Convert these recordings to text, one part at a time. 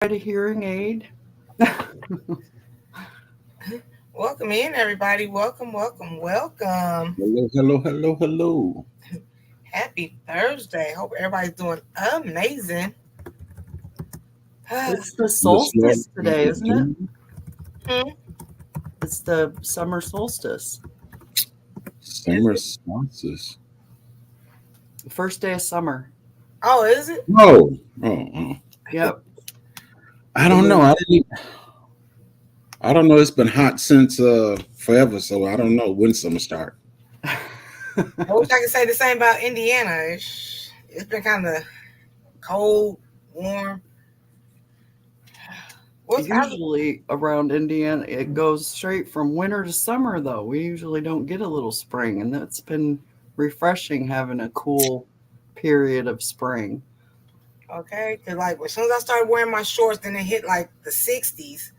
A hearing aid. Welcome in, everybody. Welcome. Hello, hello, hello, hello. Happy Thursday. Hope everybody's doing amazing. It's the This solstice today, isn't it? Hmm, It's the summer solstice. is summer it? solstice. First day of summer. Oh, is it? Oh. Yep. I don't know. I don't know. It's been hot since forever, so I don't know when summer start. I wish I could say the same about Indiana. It's been kind of cold, warm. What's I, Usually around Indiana, it goes straight from winter to summer, though. We usually don't get a little spring, and that's been refreshing having a cool period of spring. okay? Because, like, as soon as I started wearing my shorts, then it hit like the 60s.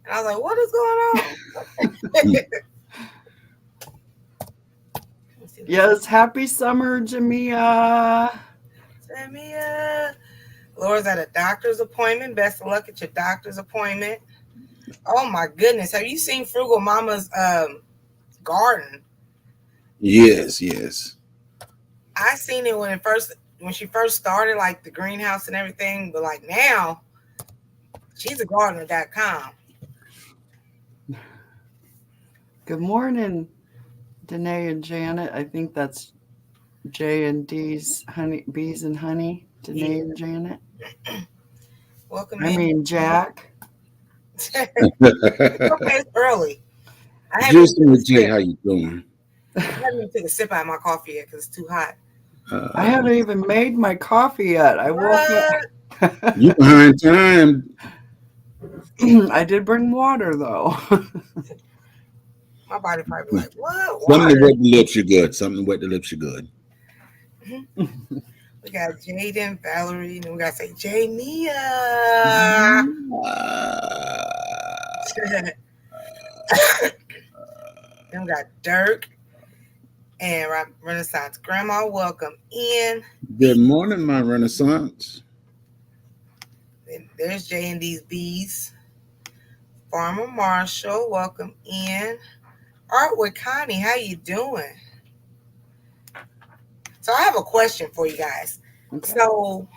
And I was like, what is going on? Hmm. Let's see, Yes, happy summer, Jamia. Samia. Laura's at a doctor's appointment. Best of luck at your doctor's appointment. Oh my goodness. Have you seen Frugal Mama's garden? Yes. I seen it when she first started, like the greenhouse and everything, but like now she's a gardener.com. Good morning, Danae and Janet. I think that's J and D's honey bees and honey. Danae Yeah. and Janet. Welcome I in. mean Jack. It's okay, it's early. I haven't even Just took a with Jay, sip. how you doing? I haven't even took a sip out of my coffee yet because it's too hot. I Uh, haven't even made my coffee yet. I woke What? up. you behind time? I did bring water though. My body probably be like, what? Something to Water? wet the lips. You're good. Something to wet the lips. You're good. Mhm. We got Jaden, Valerie, and we got to say Jamia. Uh, Then we got Dirk and Renaissance Grandma. Welcome in. good morning, my Renaissance. Then there's J and D's Bees. Farmer Marshall. Welcome in. Art with Connie. How you doing? So I have a question for you guys. Okay. So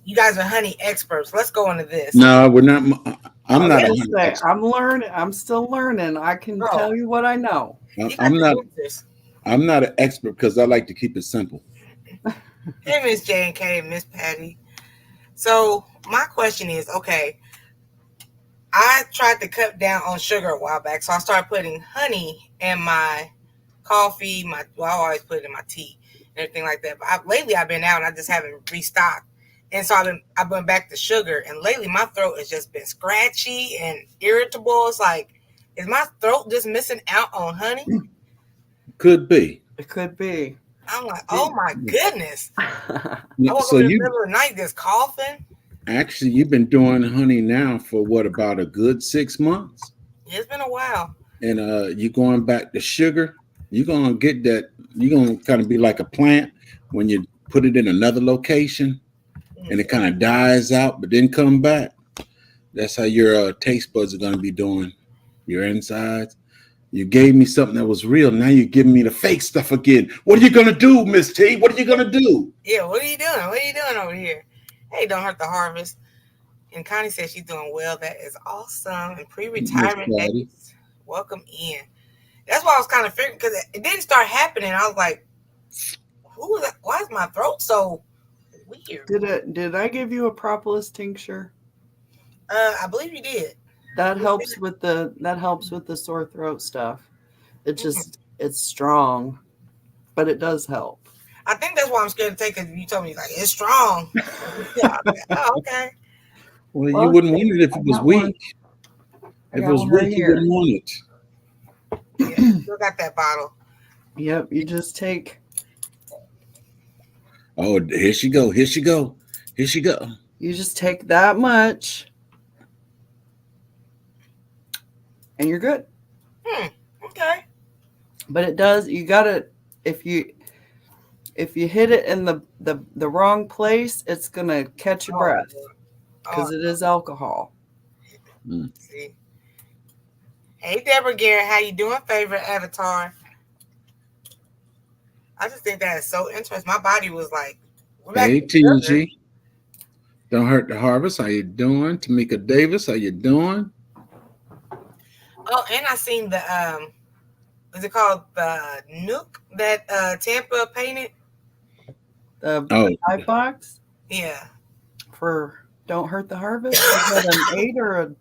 you guys are honey experts. Let's go into this. No, we're not. I I'm was not a Yeah. gonna honey say expert. I'm learning. I'm still learning. I can Oh, tell you what I know. you got I'm the not. answers. I'm not an expert because I like to keep it simple. Hey, Miss J and K and Miss Patty. So my question is, okay, I tried to cut down on sugar a while back, so I started putting honey in my coffee. I always put it in my tea and everything like that. But lately, I've been out and I just haven't restocked, and so I went back to sugar. And lately, my throat has just been scratchy and irritable. It's like, is my throat just missing out on honey? Could be. It could be. I'm like, oh my goodness! I woke So up in the you middle of the night just coughing. actually you've been doing honey now for what about a good 6 months, It's been a while. and you going back to sugar. You're gonna get that. You're gonna kind of be like a plant when you put it in another location and it kind of dies out, but then come back. That's how your taste buds are gonna be doing. Your insides. You gave me something that was real. Now you're giving me the fake stuff again. What are you gonna do, Miss T? What are you gonna do? Yeah, what are you doing? What are you doing over here? Hey, don't hurt the harvest. And Connie says she's doing well. That is awesome. And Miss pre-retirement Patty. days, welcome in. That's why I was kind of figuring because it didn't start happening. I was like, "Who is that? Why is my throat so weird?" Did I give you a propolis tincture? I believe you did. That helps with the sore throat stuff. It's strong, but it does help. I think that's why I'm scared to take it. You told me like it's strong. Yeah. Oh, okay. Well, you Well, wouldn't want it if I it was got one. weak. I If it got was one right weak, you here. wouldn't want it. Yeah, still got that bottle. Yep, you just take Oh, here she go. Here she go. Here she go. that much and you're good. Hmm. Okay. But it does you gotta if you hit it in the wrong place, it's gonna catch your Oh breath. Lord. because it is alcohol. See. Hey, Deborah Garrett, how you doing, favorite avatar? I just think that is so interesting. My body was like, we're back Hey, to sugar. TG. Don't hurt the harvest. How you doing? Tamika Davis, how you doing? Oh, and I seen the is it called the Nuke that Tampa painted? The 5 box Yeah. for Don't Hurt the Harvest. Is that an 8 or a?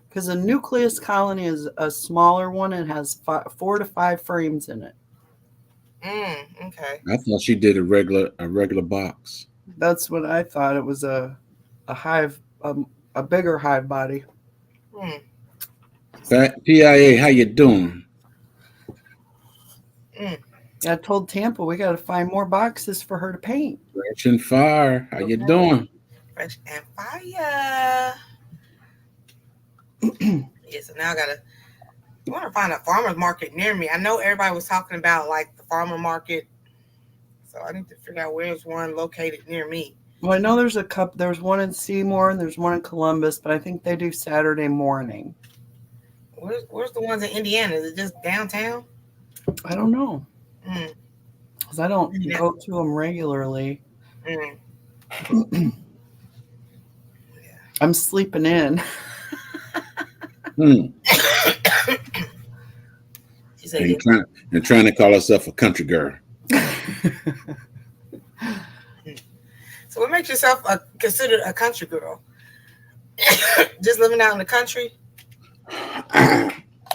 Because a nucleus colony is a smaller one and has 4 to 5 frames in it. Okay. I thought she did a regular box. That's what I thought. It was a hive, a bigger hive body. PIA, how you doing? I told Tampa we got to find more boxes for her to paint. Fresh and Fire, how you doing? Fresh and Fire. Yeah, so now I want to find a farmer's market near me. I know everybody was talking about like the farmer market, so I need to figure out where's one located near me. Well, I know there's a couple. There's one in Seymour and there's one in Columbus, but I think they do Saturday morning. Where's the ones in Indiana? Is it just downtown? I don't know. Because I don't go to them regularly. I'm sleeping in. She said, you're trying to call herself a country girl. So what makes yourself considered a country girl? Just living out in the country?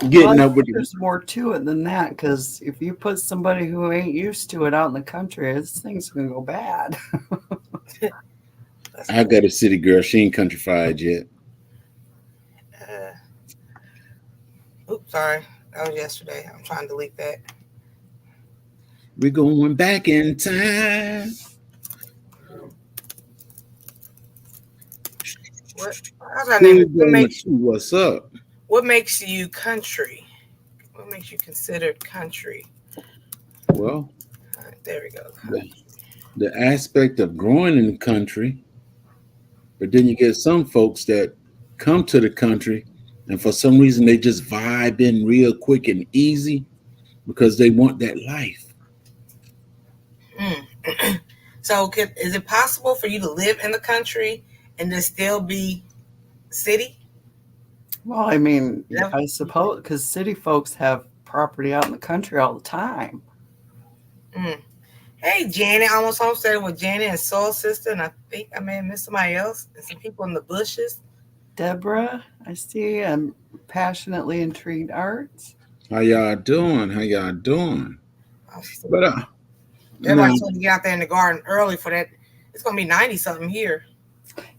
There's more to it than that, because if you put somebody who ain't used to it out in the country, this thing's gonna go bad. I got a city girl. She ain't countrified yet. Oops, sorry. That was yesterday. I'm trying to delete that. We're going back in time. What's up? What makes you country? What makes you considered country? Well, there we go. The aspect of growing in the country, but then you get some folks that come to the country and for some reason they just vibe in real quick and easy because they want that life. So is it possible for you to live in the country and then still be city? Well, I mean, I suppose, because city folks have property out in the country all the time. Hey, Janet, almost homesteaded with Janet and Soul Sister, and I think I may have missed somebody else and some people in the bushes. Deborah, I see. I'm passionately intrigued arts. How y'all doing? But everybody's going to get out there in the garden early for that. It's going to be 90 something here.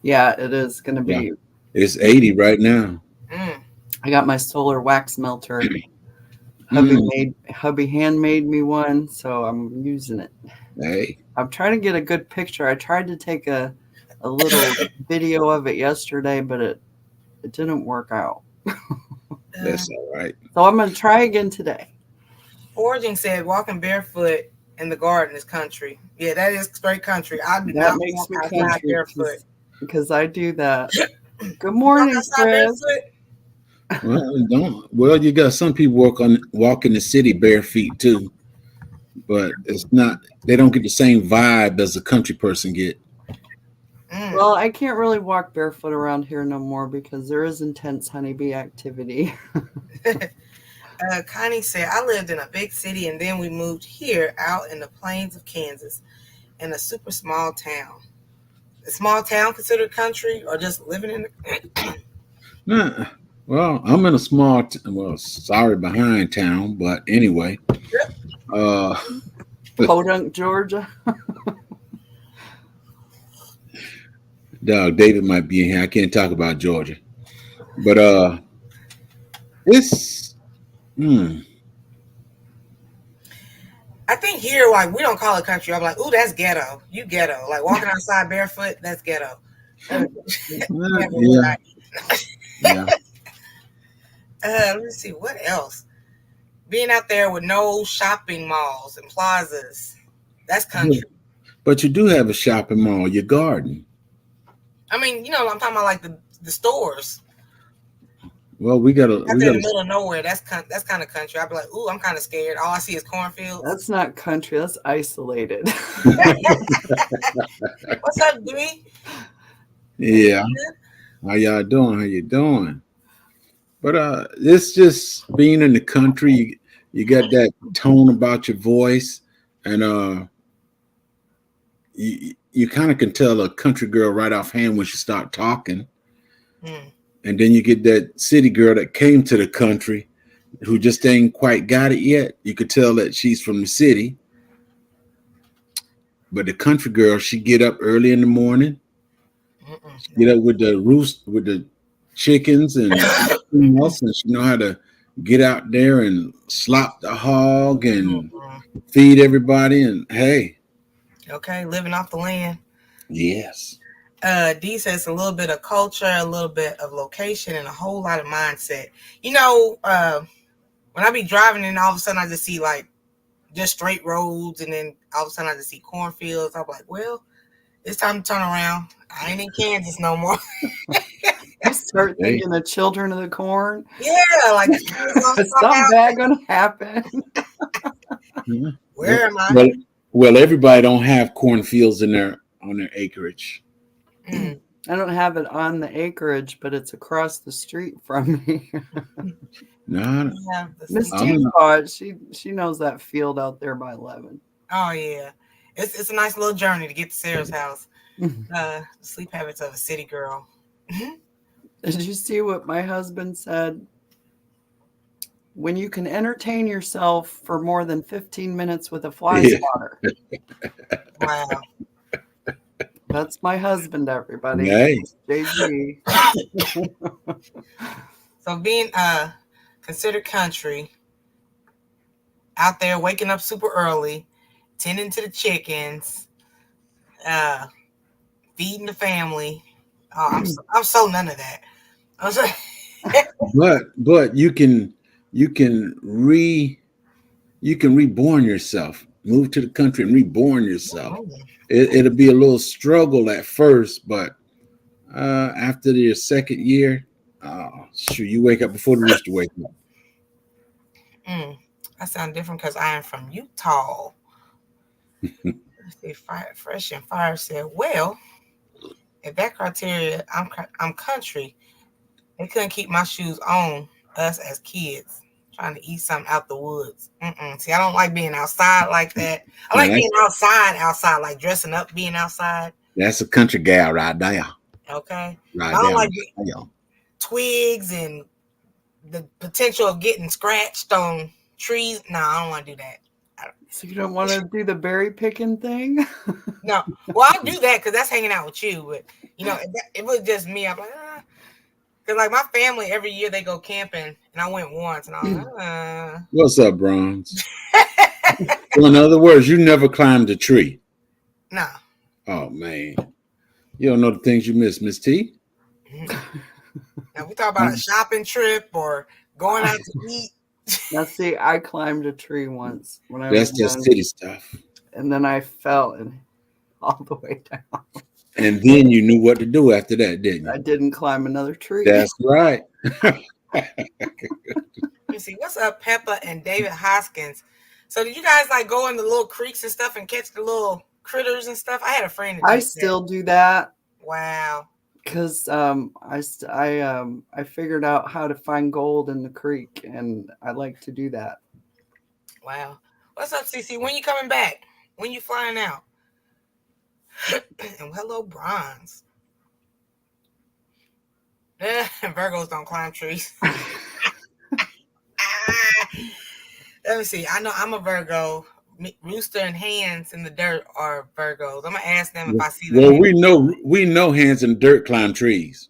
Yeah, it is going to be. Yeah. It's 80 right now. I got my solar wax melter. Hubby handmade me one, so I'm using it. Hey, I'm trying to get a good picture. I tried to take a little video of it yesterday, but it didn't work out. That's all right. So I'm going to try again today. Foraging said walking barefoot in the garden is country. Yeah, that is straight country. That makes me country barefoot because I do that. Good morning, Chris. Well, you got some people walk in the city bare feet too, but it's not. They don't get the same vibe as a country person get. Well, I can't really walk barefoot around here no more because there is intense honeybee activity. Connie said, I lived in a big city and then we moved here out in the plains of Kansas in a super small town. A small town considered country or just living in the... Well, I'm in a small, behind town, but anyway. Podunk, Georgia. Dog, David might be in here. I can't talk about Georgia. But it's I think here, like, we don't call it country. I'm like, ooh, that's ghetto. You ghetto. Like walking outside barefoot, that's ghetto. Yeah. Let me see what else. Being out there with no shopping malls and plazas, that's country. But you do have a shopping mall, your garden. I mean, I'm talking about like the stores. Well, Out there in the middle of nowhere, that's kind of country. I'd be like, ooh, I'm kind of scared. All I see is cornfields. That's not country. That's isolated. What's up, Dewey? Yeah. How y'all doing? How you doing? But it's just being in the country. You got that tone about your voice, and you kind of can tell a country girl right offhand when she start talking. Mm. And then you get that city girl that came to the country who just ain't quite got it yet. You could tell that she's from the city. But the country girl, she get up early in the morning, get up with the chickens and everything else, and she know how to get out there and slop the hog and feed everybody. And hey, okay, living off the land. Yes. D says a little bit of culture, a little bit of location, and a whole lot of mindset. When I be driving and all of a sudden I just see like just straight roads, and then all of a sudden I just see cornfields. I'm like, well, it's time to turn around. I ain't in Kansas no more. You start thinking of Children of the Corn. Yeah, like something bad gonna happen. Where am I? Well, everybody don't have cornfields on their acreage. I don't have it on the acreage, but it's across the street from me. No, Miss Teapot, she knows that field out there by 11. Oh yeah, it's a nice little journey to get to Sarah's house. Sleep habits of a city girl. Did you see what my husband said? When you can entertain yourself for more than 15 minutes with a fly swatter. Wow. That's my husband, everybody. Nice. JG. So being considered country, out there waking up super early, tending to the chickens, feeding the family. Oh, I'm so none of that. But you can reborn yourself. Move to the country and reborn yourself. It'll be a little struggle at first, but after your second year, sure, you wake up before the rooster wake up. I sound different because I am from Utah. Fresh and Fire said, well, if that criteria, I'm country. They couldn't keep my shoes on us as kids trying to eat something out the woods. See, I don't like being outside like that. I like being outside, like dressing up, being outside. That's a country gal right there. Okay. Right. I don't like twigs and the potential of getting scratched on trees. No, I don't want to do that. So you don't want to do the berry picking thing? No. Well, I'll do that because that's hanging out with you. But, if it was just me, I'm like, because like my family, every year they go camping, and I went once, and I was like, What's up, Bronze? So in other words, you never climbed a tree? No. Oh, man. You don't know the things you miss, Miss T? Now, we talk about a shopping trip or going out to eat. Now, see, I climbed a tree once when I was just young, city stuff. And then I fell all the way down. And then you knew what to do after that, didn't you? I didn't climb another tree. That's right. Let me see. What's up, Peppa and David Hoskins? So did you guys like go in the little creeks and stuff and catch the little critters and stuff? I had a friend. I still do that. Wow. Because I figured out how to find gold in the creek, and I like to do that. Wow. What's up, Cece? When you coming back? When you flying out? And hello, Bronze. Virgos don't climb trees. Let me see. I know I'm a Virgo. Rooster and Hands in the Dirt are Virgos. I'm gonna ask them if I see them. Well, we know Hands in the Dirt climb trees.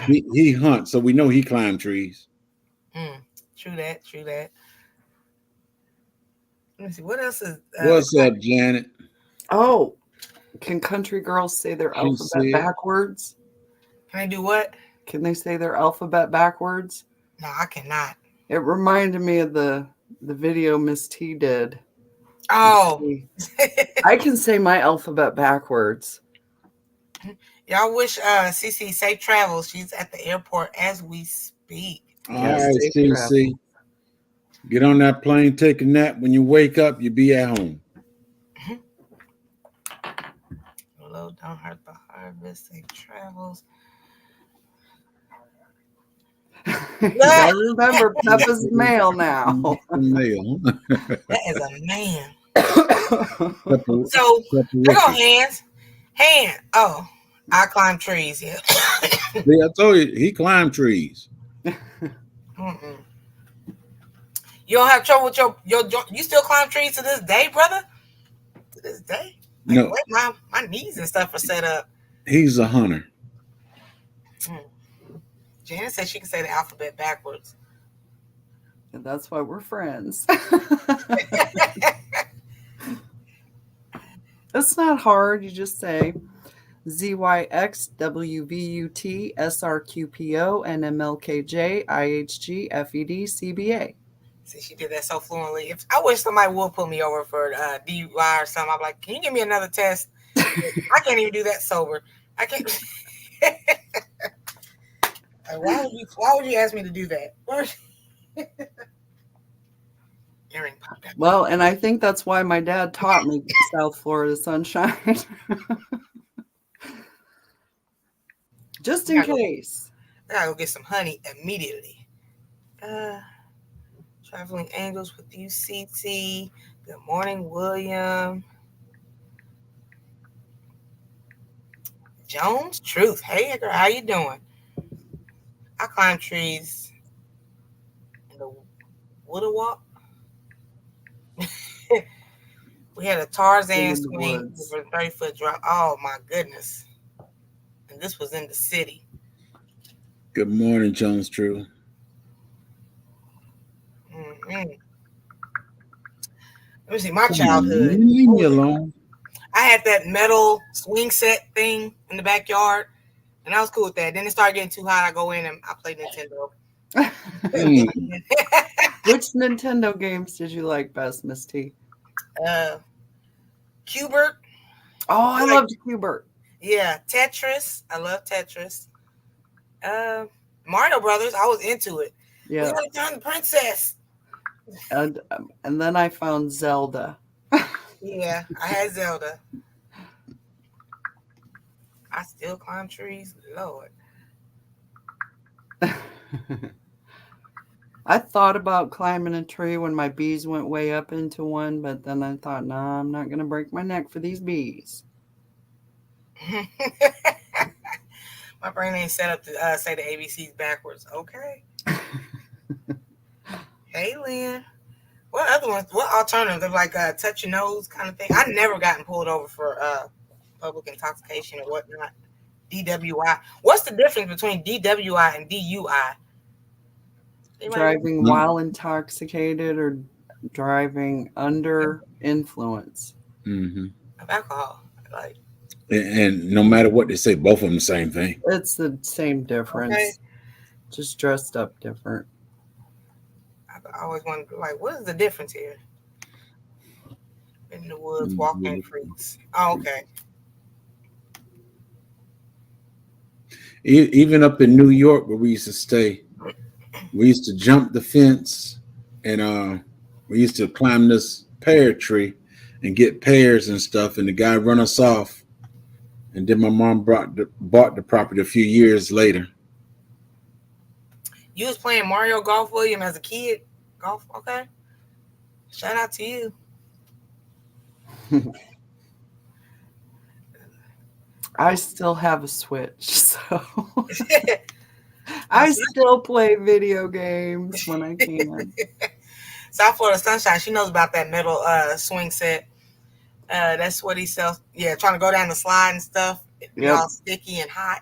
he hunts, so we know he climbed trees. True that. Let me see. What else is? What's up, Janet? Oh, can country girls say their alphabet backwards? Can I do what? Can they say their alphabet backwards? No, I cannot. It reminded me of the video Miss T did. Oh. I can say my alphabet backwards. Y'all wish CC safe travels. She's at the airport as we speak. All Yes, right, safe CC. travel. Get on that plane, take a nap. When you wake up, you be at home. Hello, don't hurt the harvest. Safe travels. Gotta remember, Peppa's male now. Mail. That is a man. Pepper- So Pepper there go Ricky. hands. Hand. Oh, I climb trees. Yeah. See, I told you he climbed trees. Mm-mm. You don't have trouble with your you still climb trees to this day, brother? To this day? Like No, what? My knees and stuff are set up. he's a hunter. Janet said she can say the alphabet backwards. And that's why we're friends. It's not hard. You just say ZYXWVUT SRQPO NMLKJ IHG FED CBA. See, she did that so fluently. If I wish somebody would put me over for DUI or something, I'm like, can you give me another test? I can't even do that sober. I can't. Why would you ask me to do that? Earring popped out. Well, and I think that's why my dad taught me South Florida sunshine. Just in case. I gotta go get some honey immediately. Traveling Angels with you, CT. Good morning, William. Jones Truth. Hey, girl, how you doing? I climb trees in the Wooded Walk. We had a Tarzan swing over a 30-foot drop. Oh my goodness! And this was in the city. Good morning, Jones True. Mm-hmm. Let me see my childhood. Leave me alone. I had that metal swing set thing in the backyard, and I was cool with that. Then it started getting too hot. I go in and I play Nintendo. Which Nintendo games did you like best, Miss T? Cubert. Oh, I loved Cubert. Yeah, Tetris. I love Tetris. Mario Brothers. I was into it. Yeah. We went down the princess. And then I found Zelda. Yeah, I had Zelda. I still climb trees. Lord. I thought about climbing a tree when my bees went way up into one, but then I thought, nah, I'm not going to break my neck for these bees. My brain ain't set up to say the ABCs backwards. Okay. Hey, Lynn. What other ones? What alternatives? Like touch your nose kind of thing? I never gotten pulled over for public intoxication or whatnot. DWI. What's the difference between DWI and DUI? Driving while intoxicated or driving under influence of alcohol. Like, and no matter what they say, both of them the same thing. It's the same difference. Okay. Just dressed up different. I always wondered, like, what is the difference here? In the woods, walking freaks. Oh, okay. Even up in New York where we used to stay, we used to jump the fence and we used to climb this pear tree and get pears and stuff, and the guy run us off. And then my mom bought the property a few years later. You was playing Mario Golf, William, as a kid? Golf, okay. Shout out to you. I still have a Switch, so I still play video games when I can. South Florida Sunshine, she knows about that metal swing set. That's what he sells. Yeah, trying to go down the slide and stuff. Yep. All sticky and hot.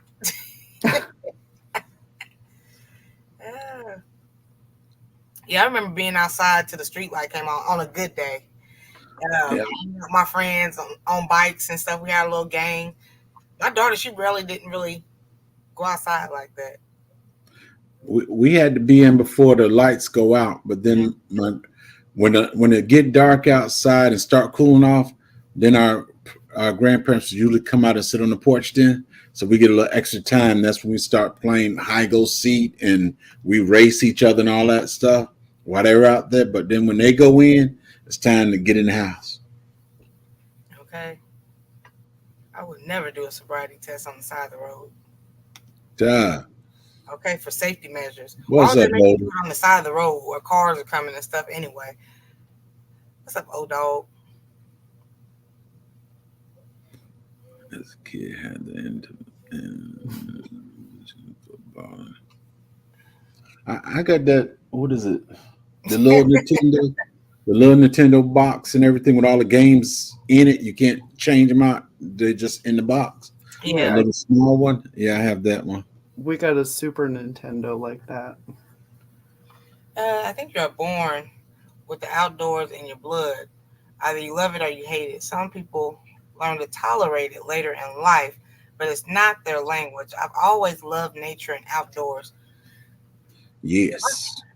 Yeah, I remember being outside till the street light came on a good day. My friends on bikes and stuff. We had a little gang. My daughter, she didn't really go outside like that. We had to be in before the lights go out, but then when it get dark outside and start cooling off, then our our grandparents usually come out and sit on the porch then. So we get a little extra time. That's when we start playing high go seek and we race each other and all that stuff while they're out there. But then when they go in, it's time to get in the house. Okay. I would never do a sobriety test on the side of the road. Duh. Okay, for safety measures. What's Why up, would they make you Logan? do it on the side of the road where cars are coming and stuff anyway? What's up, old dog? This kid had the end. I got that. What is it? The little Nintendo, the little Nintendo box and everything with all the games in it. You can't change them out. They're just in the box. Yeah. That little small one. Yeah, I have that one. We got a Super Nintendo like that. I think you're born with the outdoors in your blood. Either you love it or you hate it. Some people learn to tolerate it later in life, but it's not their language. I've always loved nature and outdoors. Yes.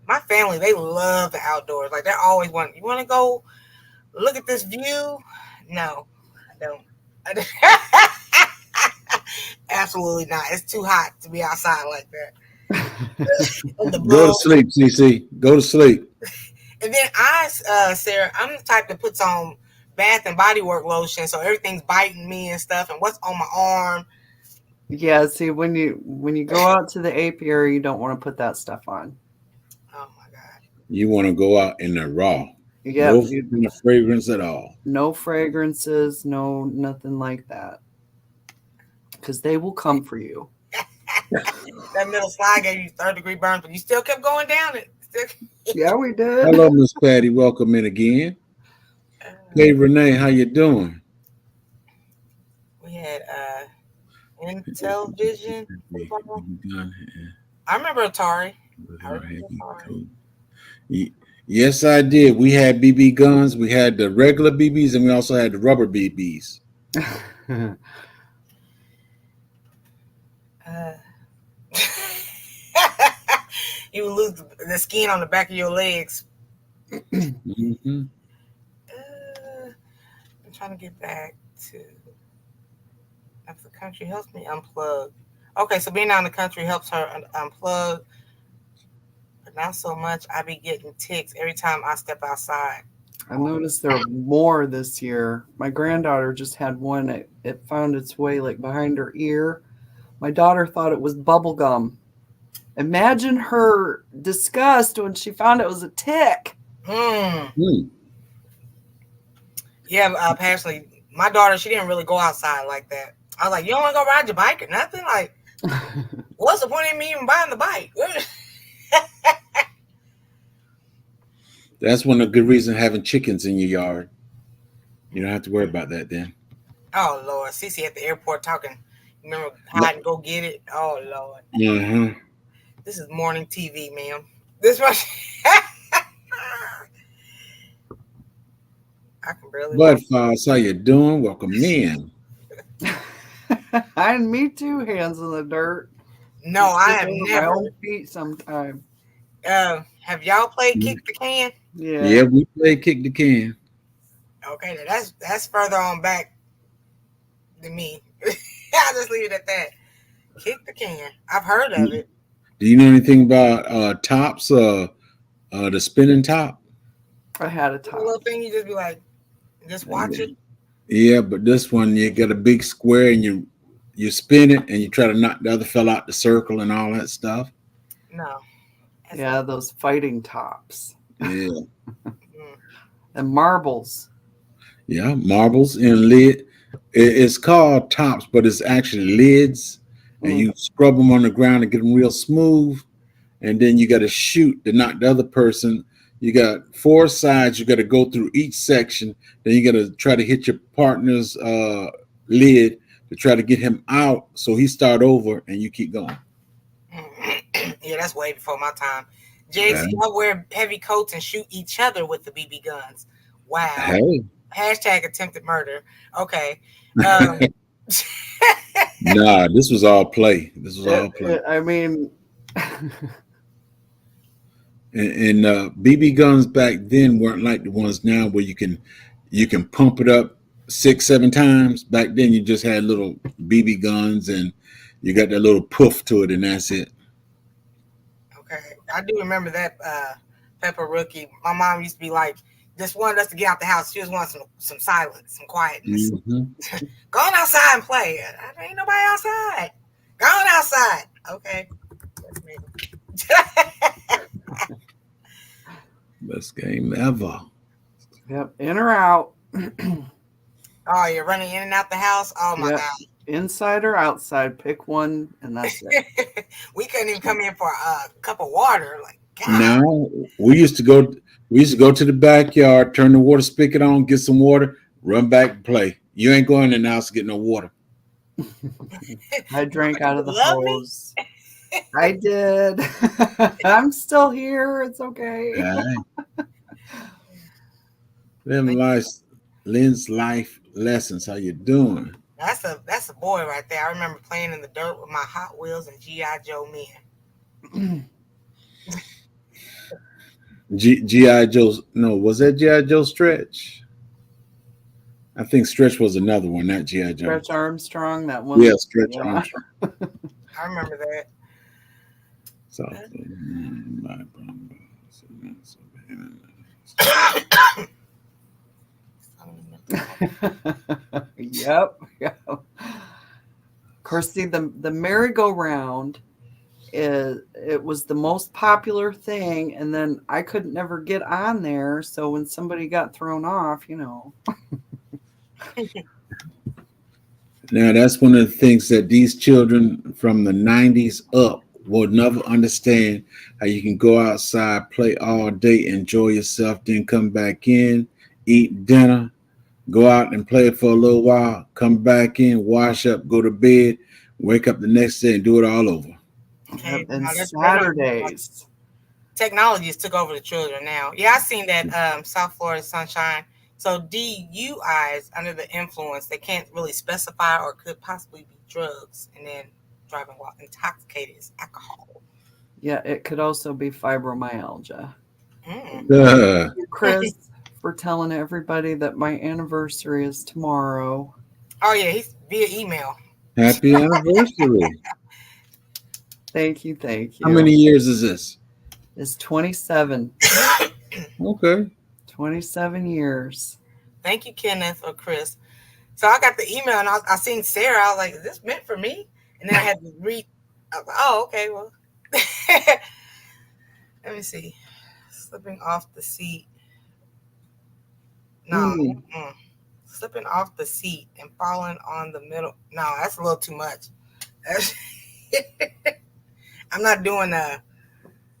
My family, they love the outdoors. Like they're always wanting, you want to go look at this view? No, I don't. Absolutely not. It's too hot to be outside like that. Go to sleep, CC. Go to sleep. And then Sarah, I'm the type that puts on Bath and Body Work lotion, so everything's biting me and stuff, and what's on my arm. Yeah, see, when you go out to the apiary, you don't want to put that stuff on. Oh my God. You want to go out in the raw. Yeah, No fragrance at all. no fragrances, no nothing like that. Because they will come for you. That middle slide gave you 3rd-degree burns, but you still kept going down it. Yeah, we did. Hello, Miss Patty. Welcome in again. Hey, Renee, how you doing? We had Intel Vision. I remember Atari. Yes, I did. We had BB guns. We had the regular BBs, and we also had the rubber BBs. You would lose the skin on the back of your legs. Mm-hmm. I'm trying to get back to if the country helps me unplug. Okay, so being out in the country helps her unplug, but not so much. I be getting ticks every time I step outside. I noticed there are more this year. My granddaughter just had one. It found its way like behind her ear. My daughter thought it was bubble gum. Imagine her disgust when she found it was a tick. Yeah, apparently my daughter, she didn't really go outside like that. I was like, you don't want to go ride your bike or nothing? Like, what's the point of me even buying the bike? That's one of the good reasons having chickens in your yard. You don't have to worry about that then. Oh, Lord. Cece at the airport talking. Remember, hide and go get it? Oh, Lord. Mm-hmm. This is morning TV, ma'am. This was. I can barely. Bud Foss, how you doing? Welcome in. And me too, hands in the dirt. No, I have My never. own feet sometime. Have y'all played Kick the Can? Yeah, we play Kick the Can. Okay, that's further on back than me. I'll just leave it at that. Kick the Can. I've heard of it. Do you know anything about tops? The spinning top? I had a The top. little thing you just be like, just watch it. Yeah, but this one you got a big square and you spin it and you try to knock the other fella out the circle and all that stuff. No. Yeah, those fighting tops. Yeah. And marbles. Yeah, marbles and lid. It's called tops, but it's actually lids. And you scrub them on the ground and get them real smooth. And then you got to shoot to knock the other person. You got 4 sides. You got to go through each section. Then you got to try to hit your partner's lid to try to get him out. So he start over and you keep going. Yeah, that's way before my time. Jay-Z, y'all wear heavy coats and shoot each other with the BB guns. Wow. Hey. Hashtag attempted murder. Okay. Nah, this was all play. This was all play. I mean, and BB guns back then weren't like the ones now where you can pump it up 6, 7 times. Back then, you just had little BB guns, and you got that little poof to it, and that's it. Okay, I do remember that Pepper Rookie. My mom used to be like, just wanted us to get out the house. She just wanted some silence, some quietness. Mm-hmm. Go on outside and play. There ain't nobody outside. Go on outside. Okay. Best game ever. Yep, in or out. Oh, you're running in and out the house? Oh, my Yep. God. Inside or outside, pick one, and that's it. We couldn't even come in for a cup of water. Like, God. Now we used to go to the backyard, turn the water spigot on, get some water, run back and play. You ain't going in the house to get no water. I drank out of the Love me? hose. I did. I'm still here. It's okay. Lynn's life lessons. How you doing? That's a boy right there. I remember playing in the dirt with my Hot Wheels and G.I. Joe men. G.I. Joe's, no, was that G.I. Joe Stretch? I think Stretch was another one, not G.I. Joe. Stretch Armstrong, that one. Yeah, Stretch Armstrong. I remember that. So, Yep. Of course, see, the merry-go-round it was the most popular thing, and then I couldn't never get on there. So when somebody got thrown off, Now that's one of the things that these children from the 90s up will never understand, how you can go outside, play all day, enjoy yourself, then come back in, eat dinner, go out and play for a little while, come back in, wash up, go to bed, wake up the next day and do it all over. Okay, and now Saturdays. Technology has took over the children now. Yeah, I seen that South Florida Sunshine. So DUIs under the influence, they can't really specify or could possibly be drugs, and then driving while intoxicated is alcohol. Yeah, it could also be fibromyalgia. Mm. Thank you, Chris, for telling everybody that my anniversary is tomorrow. Oh yeah, he's via email. Happy anniversary. Thank you. How many years is this? It's 27. Okay. 27 years. Thank you, Kenneth or Chris. So I got the email and I seen Sarah. I was like, is this meant for me? And then I had to read. I was like, oh, okay, well. Let me see. Slipping off the seat. No. Slipping off the seat and falling on the middle. No, that's a little too much. I'm not doing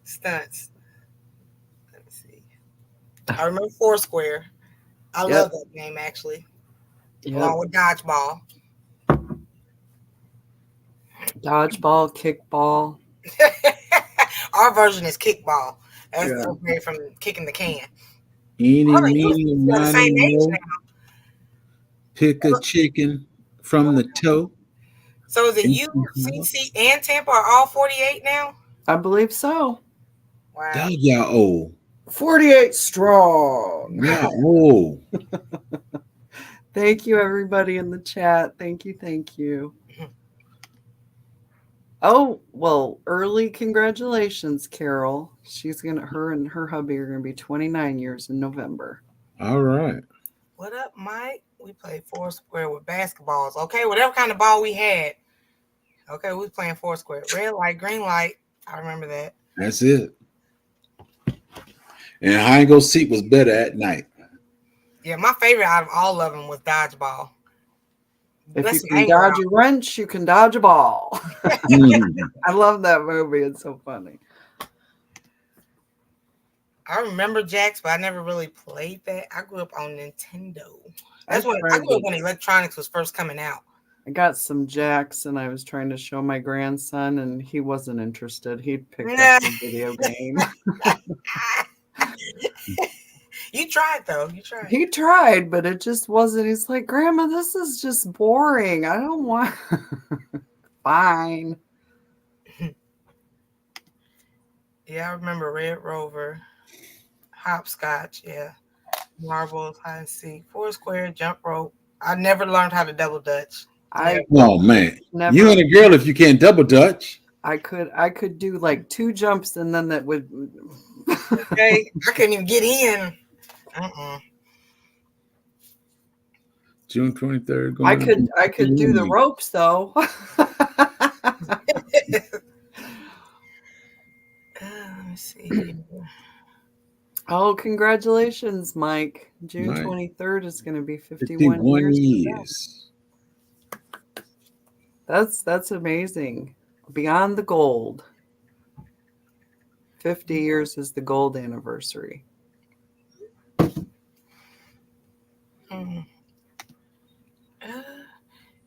stunts. Let me see. I remember Foursquare. I love that game, actually. Along with dodgeball. Dodgeball, kickball. Our version is kickball. That's away from kicking the can. Eeny, meeny, miny, mo. Pick a chicken from the toe. So is it UCC and Tampa are all 48 now? I believe so. Wow. Y'all old. 48 strong. Yeah, old. Thank you, everybody in the chat. Thank you. Oh, well, early congratulations, Carol. Her and her hubby are gonna be 29 years in November. All right. What up, Mike? We played Foursquare with basketballs. Okay, whatever kind of ball we had. Okay, we was playing Foursquare. Red light, green light. I remember that. That's it. And hide and go seek was better at night. Yeah, my favorite out of all of them was dodgeball. If you can dodge a wrench, you can dodge a ball. I love that movie. It's so funny. I remember Jax, but I never really played that. I grew up on Nintendo. I grew up when electronics was first coming out. I got some Jax, and I was trying to show my grandson, and he wasn't interested. He picked up the video game. You tried, though. He tried, but it just wasn't. He's like, Grandma, this is just boring. I don't want. Fine. Yeah, I remember Red Rover, hopscotch, marbles, hide and seek, Foursquare, jump rope. I never learned how to double dutch. Oh man, never. You and a girl if you can't double dutch. I could do like 2 jumps and then that would. Okay, I couldn't even get in. June 23rd. I could do the ropes though. Let me see. Oh, congratulations, Mike. June 23rd is going to be 51 years. That's amazing. Beyond the gold. 50 years is the gold anniversary.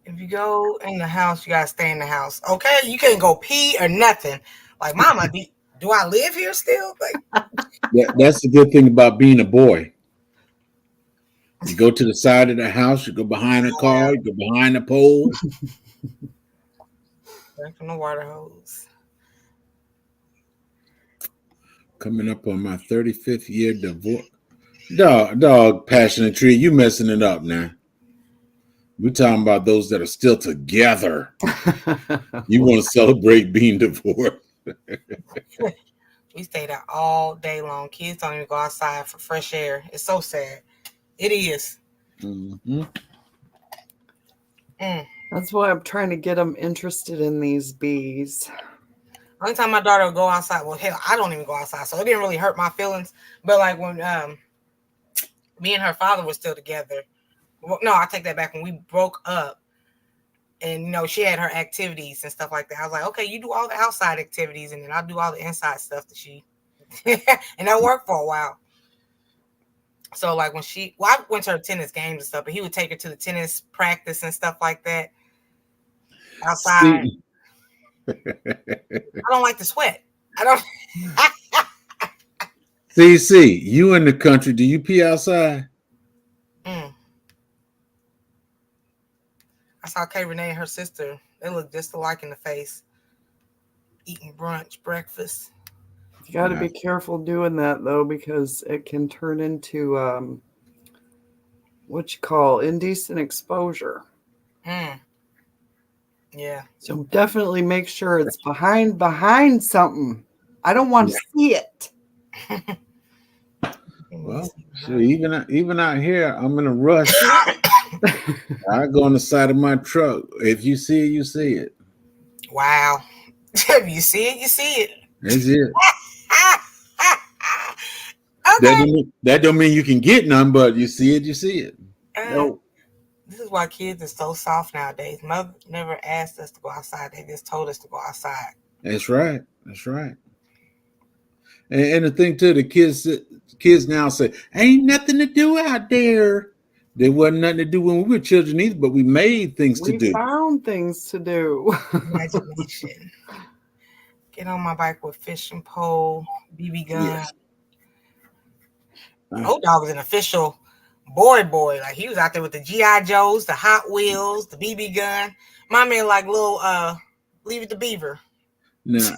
If you go in the house, you gotta stay in the house. Okay, you can't go pee or nothing. Like, Mama, do I live here still? Like, that's the good thing about being a boy. You go to the side of the house, you go behind a car, you go behind a pole. Back from the water hose. Coming up on my 35th year divorce. Dog, passionate tree, you messing it up now. We're talking about those that are still together. You want to celebrate being divorced. We stayed out all day long. Kids don't even go outside for fresh air. It's so sad. It is. Mm-hmm. That's why I'm trying to get them interested in these bees. Only time my daughter would go outside, well, hell, I don't even go outside, so it didn't really hurt my feelings. But like when me and her father were still together, well, no, I take that back. When we broke up, and you know she had her activities and stuff like that, I was like, okay, you do all the outside activities, and then I'll do all the inside stuff that she, and that worked for a while. So like when I went to her tennis games and stuff, but he would take her to the tennis practice and stuff like that outside. I don't like to sweat. I don't. CC, you in the country? Do you pee outside? I saw Kay Renee and her sister. They look just alike in the face. Eating brunch, breakfast. You got to be careful doing that though, because it can turn into what you call indecent exposure. Yeah. So definitely make sure it's behind something. I don't want to see it. Well, sure, even out here, I'm in a rush. I go on the side of my truck. If you see it, you see it. Wow. If you see it, you see it. That's it. Okay. That don't mean you can get none, but you see it, you see it. Nope. This is why kids are so soft nowadays. Mother never asked us to go outside. They just told us to go outside. That's right. That's right. And the thing too, the kids now say, ain't nothing to do out there. There wasn't nothing to do when we were children either, but we made things to do. We found things to do. Imagination. Get on my bike with fishing pole, BB gun. Yes. Old dog was an official boy. Like he was out there with the G.I. Joes, the Hot Wheels, the BB gun. My man like little Leave It to Beaver. Now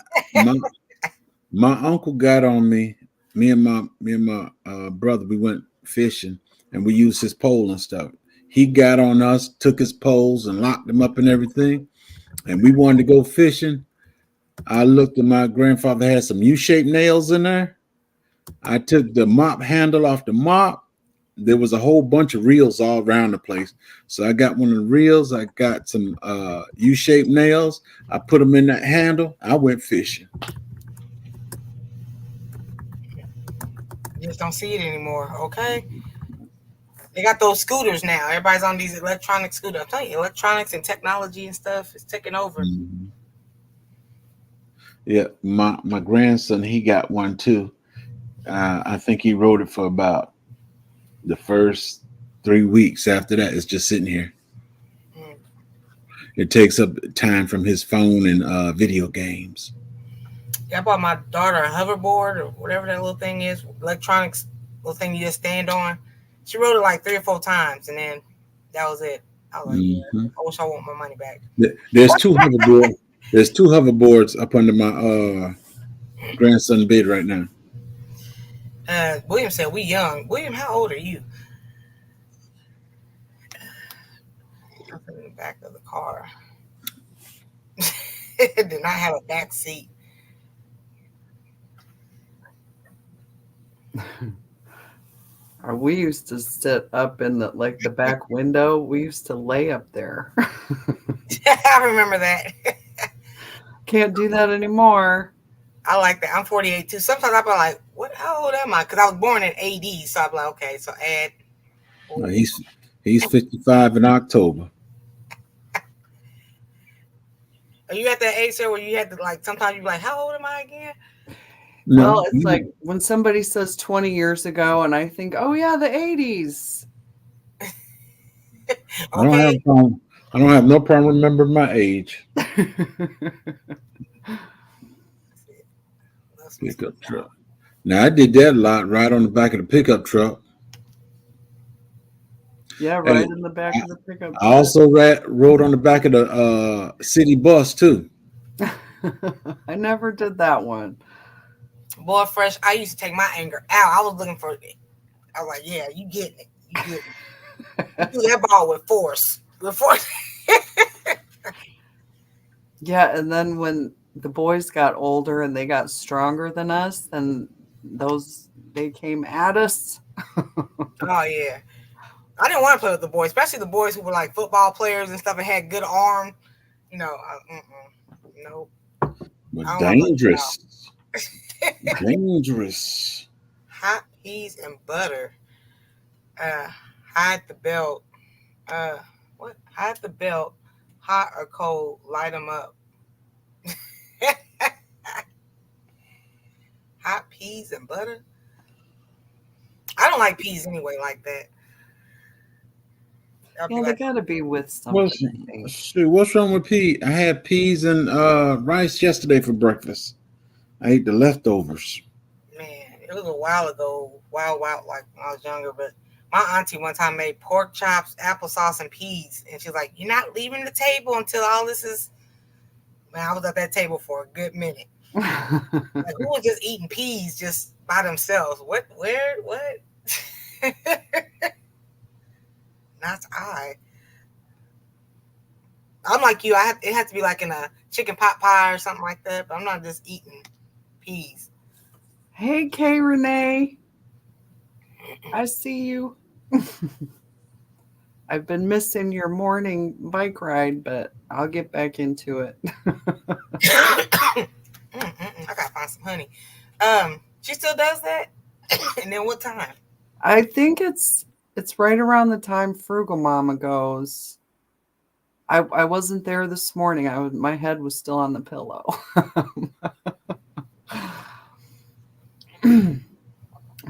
my uncle got on me. Me and my brother, we went fishing and we used his pole and stuff. He got on us, took his poles and locked them up and everything. And we wanted to go fishing. I looked at my grandfather had some U-shaped nails in there. I took the mop handle off the mop. There was a whole bunch of reels all around the place. So I got one of the reels. I got some U-shaped nails. I put them in that handle. I went fishing. You just don't see it anymore, okay? They got those scooters now. Everybody's on these electronic scooters. I'm telling you, electronics and technology and stuff is taking over. Mm-hmm. Yeah, my grandson, he got one too. I think he rode it for about the first 3 weeks. After that, it's just sitting here. It takes up time from his phone and video games. Yeah, I bought my daughter a hoverboard or whatever that little thing is, electronics, little thing you just stand on. She rode it like 3 or 4 times, and then that was it. I was like, yeah, I wish I want my money back. There's 2 hoverboards. There's 2 hoverboards up under my grandson's bed right now. William said we young. William, how old are you? back of the car. It did not have a back seat. We used to sit up in the back window. We used to lay up there. I remember that. Can't do that anymore. I like that. I'm 48 too. Sometimes I'll be like, "What? How old am I?" Because I was born in AD, so I'm like, "Okay, so add." He's 55 in October. Are you at that age there where you had to like? Sometimes you be like, "How old am I again?" No, Well, it's like when somebody says 20 years ago, and I think, "Oh yeah, the 80s." I don't have a problem. I don't have no problem remembering my age. Pickup truck. Now I did that a lot, right on the back of the pickup truck. Yeah, right in the back of the pickup truck. I also rode on the back of the city bus too. I never did that one. Boy, Fresh, I used to take my anger out. I was looking for it. I was like, "Yeah, you getting it. You getting it. You do that ball with force. With force." Yeah, and then when the boys got older and they got stronger than us, then they came at us. Oh yeah. I didn't want to play with the boys, especially the boys who were like football players and stuff and had good arm. You know, nope. But dangerous. Dangerous. Hot peas and butter. Hide the belt. What? Hide the belt. Hot or cold, light them up. Hot peas and butter. I don't like peas anyway like that. Yeah, they got to be with something. What's wrong with peas? I had peas and rice yesterday for breakfast. I ate the leftovers. Man, it was a while ago. Wild, like when I was younger. But my auntie one time made pork chops, applesauce, and peas. And she's like, "You're not leaving the table until all this is..." Man, I was at that table for a good minute. Like, who was just eating peas just by themselves? What? Where? What? Not I. I'm like you. It has to be like in a chicken pot pie or something like that. But I'm not just eating peas. Hey, Kay Renee. I see you. I've been missing your morning bike ride, but I'll get back into it. I gotta find some honey. She still does that? And then what time? I think it's right around the time Frugal Mama goes. I wasn't there this morning. My head was still on the pillow.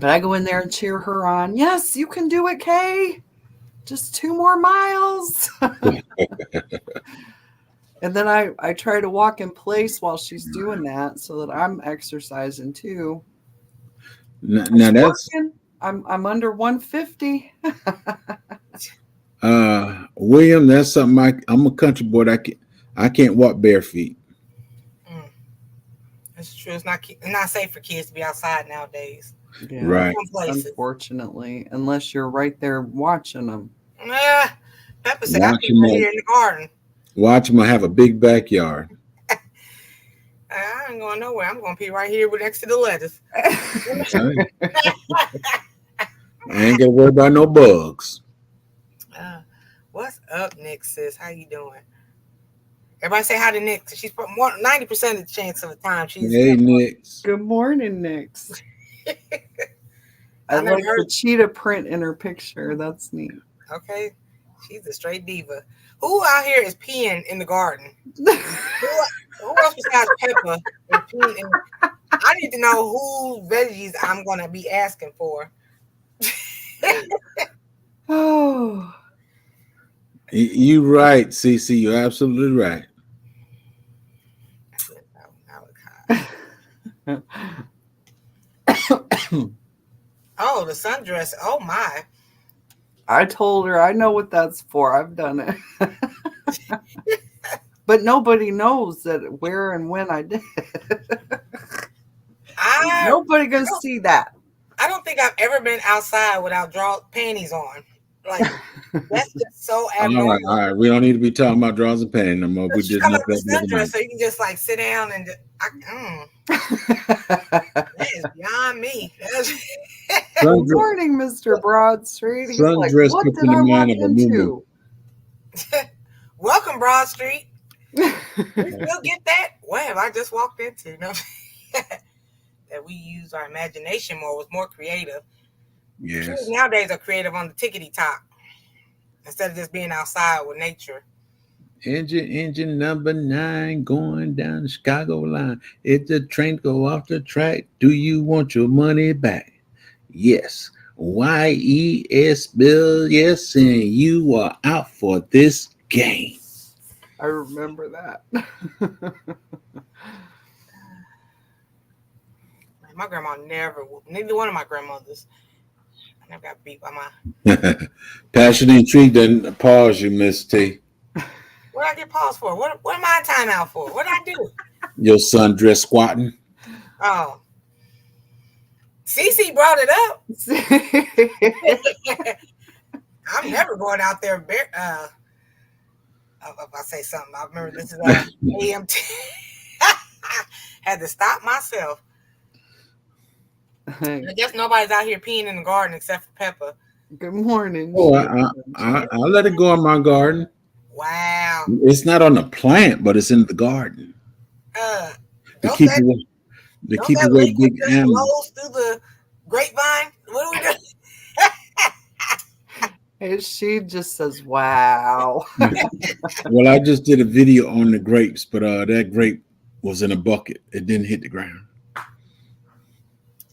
But I go in there and cheer her on. Yes, you can do it, Kay. Just 2 more miles. And then I try to walk in place while she's doing that so that I'm exercising too. Now that's working. I'm under 150. William, that's something I'm a country boy. I can't walk bare feet. That's true. It's not safe for kids to be outside nowadays. Yeah, right. Unfortunately, unless you're right there watching them. Yeah, Peppa said I'm here in the garden. Watch them. I have a big backyard. I ain't going nowhere. I'm going to be right here next to the lettuce. I ain't got to worry about no bugs. What's up, Nick, sis? How you doing? Everybody say hi to Nick. She's 90% of the chance of the time. Hey, Nick. Good morning, Nick. I like the cheetah print in her picture. That's neat. Okay. She's a straight diva. Who out here is peeing in the garden? Who else besides Peppa is peeing I need to know who veggies I'm going to be asking for. Oh. You right, Cece. You're absolutely right. Oh, the sundress. Oh, my. I told her I know what that's for. I've done it. But nobody knows that where and when I did. Nobody gonna see that. I don't think I've ever been outside without panties on. Like that's just so All right, abnormal. all right. We don't need to be talking about drawers and panties no more. We But you just come looked up with up the other sundress, night. so you can just like sit down and that is beyond me. Good Sundress, morning, Mr. Broadstreet. He's like, sundress what puts did in the I walk mind of a moo. into? Welcome, Broad Street. You still get that? What have I just walked into? No. That we use our imagination more, was more creative. Yes. Kids nowadays are creative on the tickety top instead of just being outside with nature. Engine number 9 going down the Chicago line. If the train go off the track, do you want your money back? Yes. YES Bill, yes, and you are out for this game. I remember that. My grandma neither one of my grandmothers. I never got beat by my. Passion and intrigue doesn't pause you, Miss T. What did I get paused for? What am I time out for? What did I do? Your sundress squatting. Oh. Cece brought it up. I'm never going out there. If I say something, I remember this is AMT. Had to stop myself. I guess nobody's out here peeing in the garden except for Peppa. Good morning. Oh, I'll let it go in my garden. Wow. It's not on the plant, but it's in the garden. To keep away big animals. Flows through the grapevine. What do we do? And she just says, wow. Well, I just did a video on the grapes, but that grape was in a bucket. It didn't hit the ground.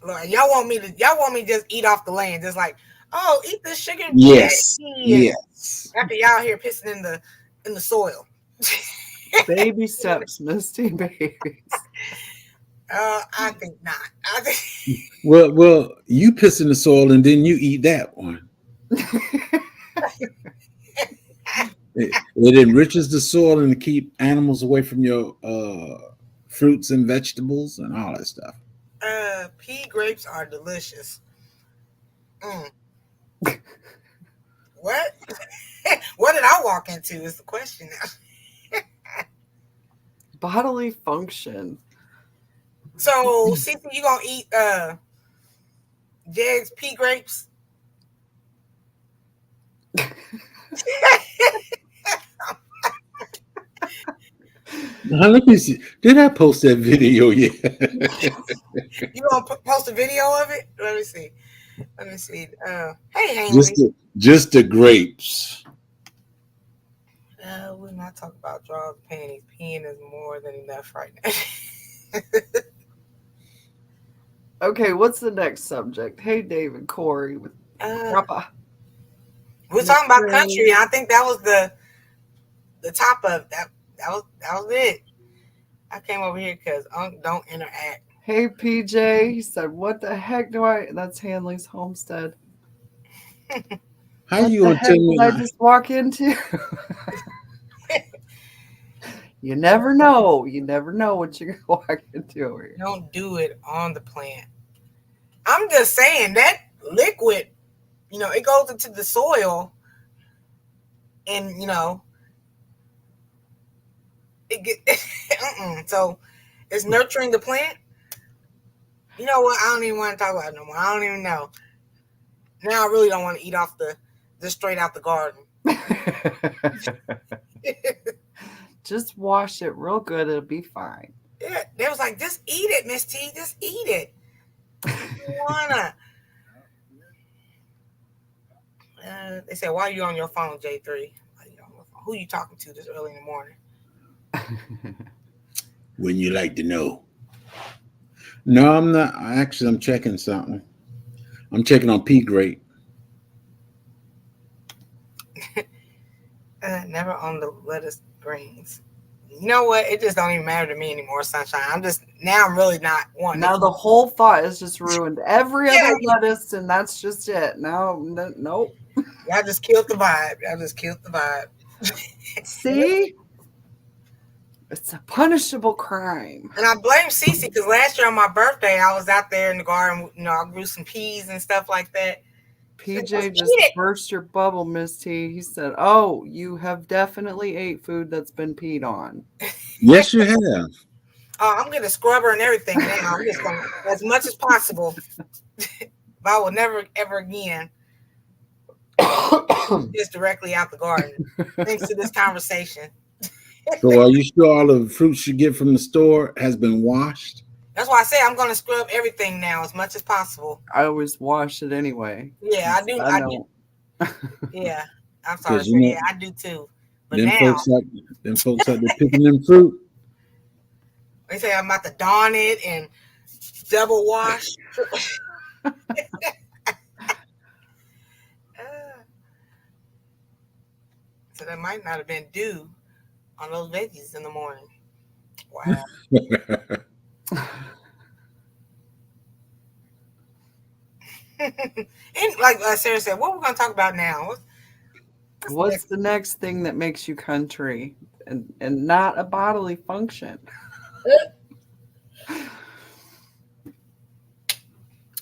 Lord, y'all want me to just eat off the land, just like, oh, eat the sugar. Yes. Yes. After y'all here pissing in the soil. Baby steps, Misty babies. I think not. Well, you piss in the soil and then you eat that one. It enriches the soil and to keep animals away from your fruits and vegetables and all that stuff. Pea grapes are delicious. What? What did I walk into is the question now. Bodily function. So, Cece, you gonna eat Jeg's pea grapes? Now, let me see. Did I post that video yet? You gonna post a video of it? Let me see. Hey, Hanley. Just the grapes. We're not talking about drawers, panties. Peeing is more than enough right now. Okay, what's the next subject? Hey, David Corey with Papa. We're talking about country. I think that was the top of that. That was it. I came over here because don't interact. Hey, PJ. He said, what the heck do I... That's Hanley's homestead. How you gonna tell me? I just walk into? You never know. You never know what you're going to walk into over here. Don't do it on the plant. I'm just saying that liquid, it goes into the soil and, it get so it's nurturing the plant. You know what? I don't even want to talk about it no more. I don't even know. Now I really don't want to eat off just straight out the garden. Just wash it real good. It'll be fine. Yeah, they was like, just eat it, Miss T. Just eat it. You wanna? They said, why are you on your phone, J3? Why are you on your phone? Who are you talking to this early in the morning? When you like to know. No, I'm not. Actually, I'm checking something. I'm checking on pea grape. Never on the lettuce greens. You know what? It just don't even matter to me anymore, Sunshine. I'm really not wanting. Now the whole thought is just ruined. Every other lettuce, and that's just it. Now, nope. Y'all just killed the vibe. See? It's a punishable crime. And I blame Cece because last year on my birthday, I was out there in the garden. I grew some peas and stuff like that. PJ just burst your bubble, Miss T. He said, "Oh, you have definitely ate food that's been peed on." Yes, you have. I'm getting a scrubber and everything now. I'm just going to, as much as possible. But I will never, ever again just directly out the garden. Thanks to this conversation. So are you sure all of the fruits you get from the store has been washed? That's why I say I'm going to scrub everything now as much as possible. I always wash it anyway. Yeah, I do. I know. Yeah, I'm sorry. Because you know, Yeah, I do too. But them now folks out there picking them fruit. they say I'm about to dawn it and double wash. So that might not have been dew on those veggies in the morning. Wow. And like Sarah said, what we're going to talk about now? What's the next thing that makes you country and not a bodily function?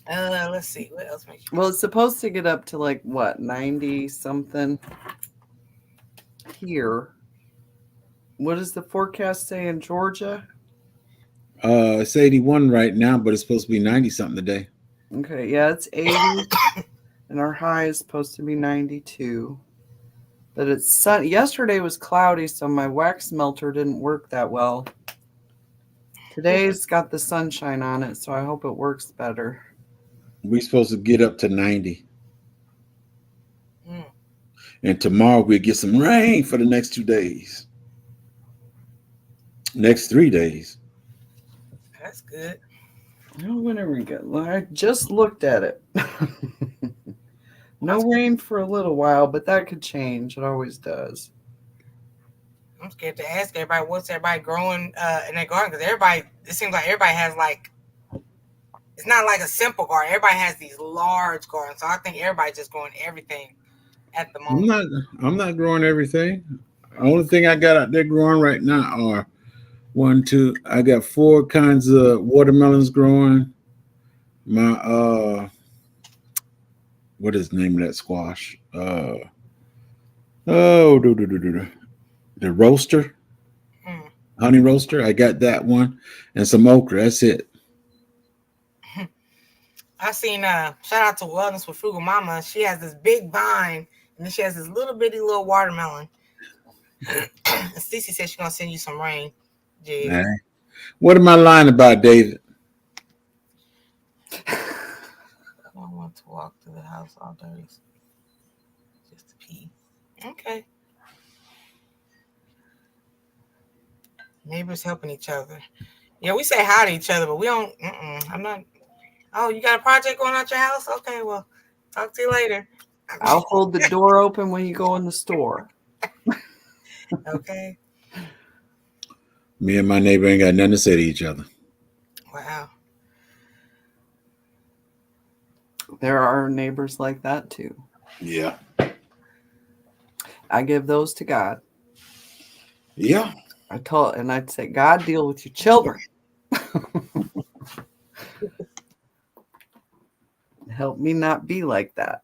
Let's see. What else makes you? Well, it's supposed to get up to like what, 90 something here. What does the forecast say in Georgia? It's 81 right now, but it's supposed to be 90 something today. Okay, yeah, it's 80, and our high is supposed to be 92. But it's sun. Yesterday was cloudy, so my wax melter didn't work that well. Today's got the sunshine on it, so I hope it works better. We're supposed to get up to 90. Mm. And tomorrow we'll get some rain for the next 2 days. Next 3 days. That's good. Oh, whenever we get, I just looked at it. No rain for a little while, but that could change. It always does. I'm scared to ask everybody what's everybody growing in their garden, because everybody, it seems like everybody has like, it's not like a simple garden. Everybody has these large gardens, so I think everybody's just growing everything at the moment. I'm not growing everything. The only thing I got out there growing right now are I got 4 kinds of watermelons growing. My what is the name of that squash? The roaster, Mm. honey roaster. I got that one and some okra. That's it. I seen shout out to Wellness with Frugal Mama. She has this big vine, and then she has this little bitty little watermelon. Cece said she's gonna send you some rain. All right. What am I lying about, David? I don't want to walk through the house all dirty just to pee. Okay. Neighbors helping each other. Yeah, we say hi to each other, but we don't. I'm not. Oh, you got a project going out your house? Okay, well, talk to you later. I'll hold the door open when you go in the store. Okay. Me and my neighbor ain't got nothing to say to each other. Wow. There are neighbors like that too. Yeah. I give those to God. Yeah. I'd say, God, deal with your children. Help me not be like that.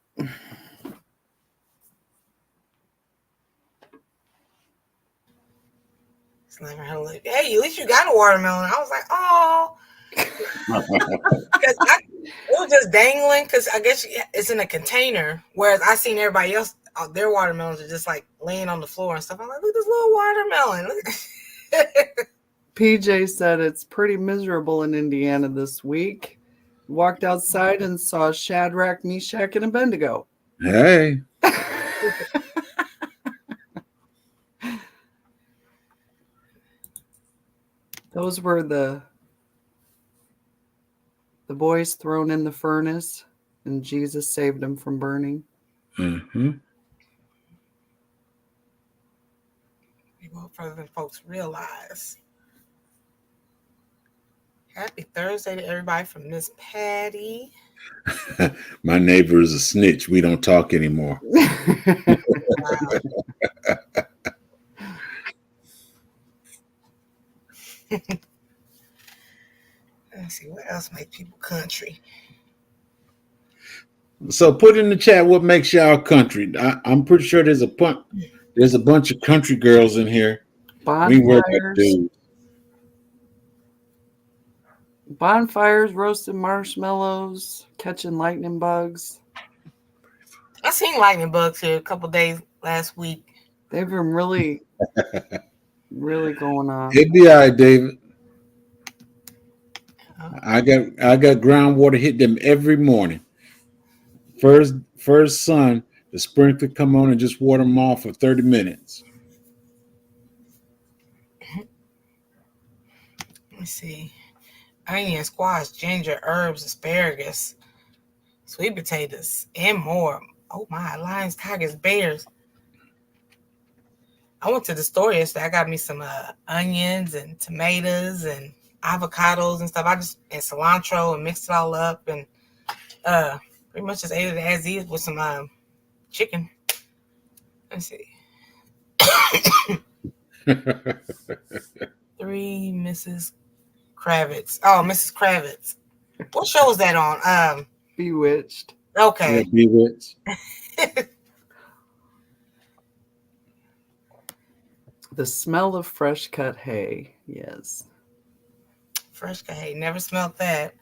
Hey, at least you got a watermelon. I was like, oh. Because it was just dangling, because I guess it's in a container, whereas I seen everybody else, their watermelons are just like laying on the floor and stuff. I'm like, look at this little watermelon. PJ said it's pretty miserable in Indiana this week. Walked outside and saw Shadrach, Meshach, and Abednego. Hey. Those were the boys thrown in the furnace, and Jesus saved them from burning. Mm-hmm. We go further than folks realize. Happy Thursday to everybody from Miss Patty. My neighbor is a snitch. We don't talk anymore. Wow. Let's see, what else makes people country? So put in the chat what makes y'all country. I'm pretty sure there's a bunch of country girls in here. We work with Bonfires, dudes. bonfires, roasted marshmallows, catching lightning bugs. I seen lightning bugs here a couple days last week. They've been really, really going on. It'd be all right, David. I got groundwater hit them every morning. First sun, the sprinkler come on and just water them off for 30 minutes. Let me see. Onion, squash, ginger, herbs, asparagus, sweet potatoes, and more. Oh my, lions, tigers, bears. I went to the store yesterday. I got me some onions and tomatoes and avocados and stuff. And cilantro and mixed it all up and pretty much just ate it as is with some chicken. Let's see. 3 Mrs. Kravitz. Oh, Mrs. Kravitz. What show was that on? Bewitched. Okay. Yeah, Bewitched. The smell of fresh cut hay. Yes. Fresh cut hay. Never smelled that.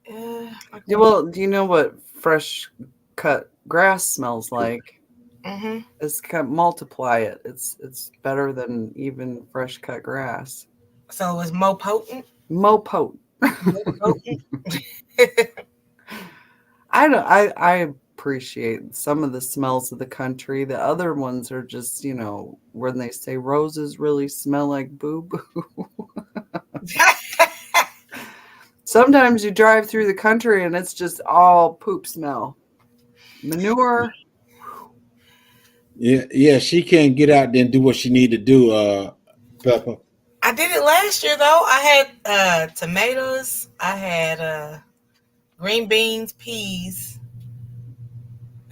Yeah, well, do you know what fresh cut grass smells like? Mm-hmm. It's multiply it. It's better than even fresh cut grass. So it's more potent. More potent. I appreciate some of the smells of the country. The other ones are just, when they say roses really smell like boo-boo. Sometimes you drive through the country and it's just all poop smell. Manure. Yeah, she can't get out there and do what she need to do, Pepper. I did it last year though. I had tomatoes. I had green beans, peas.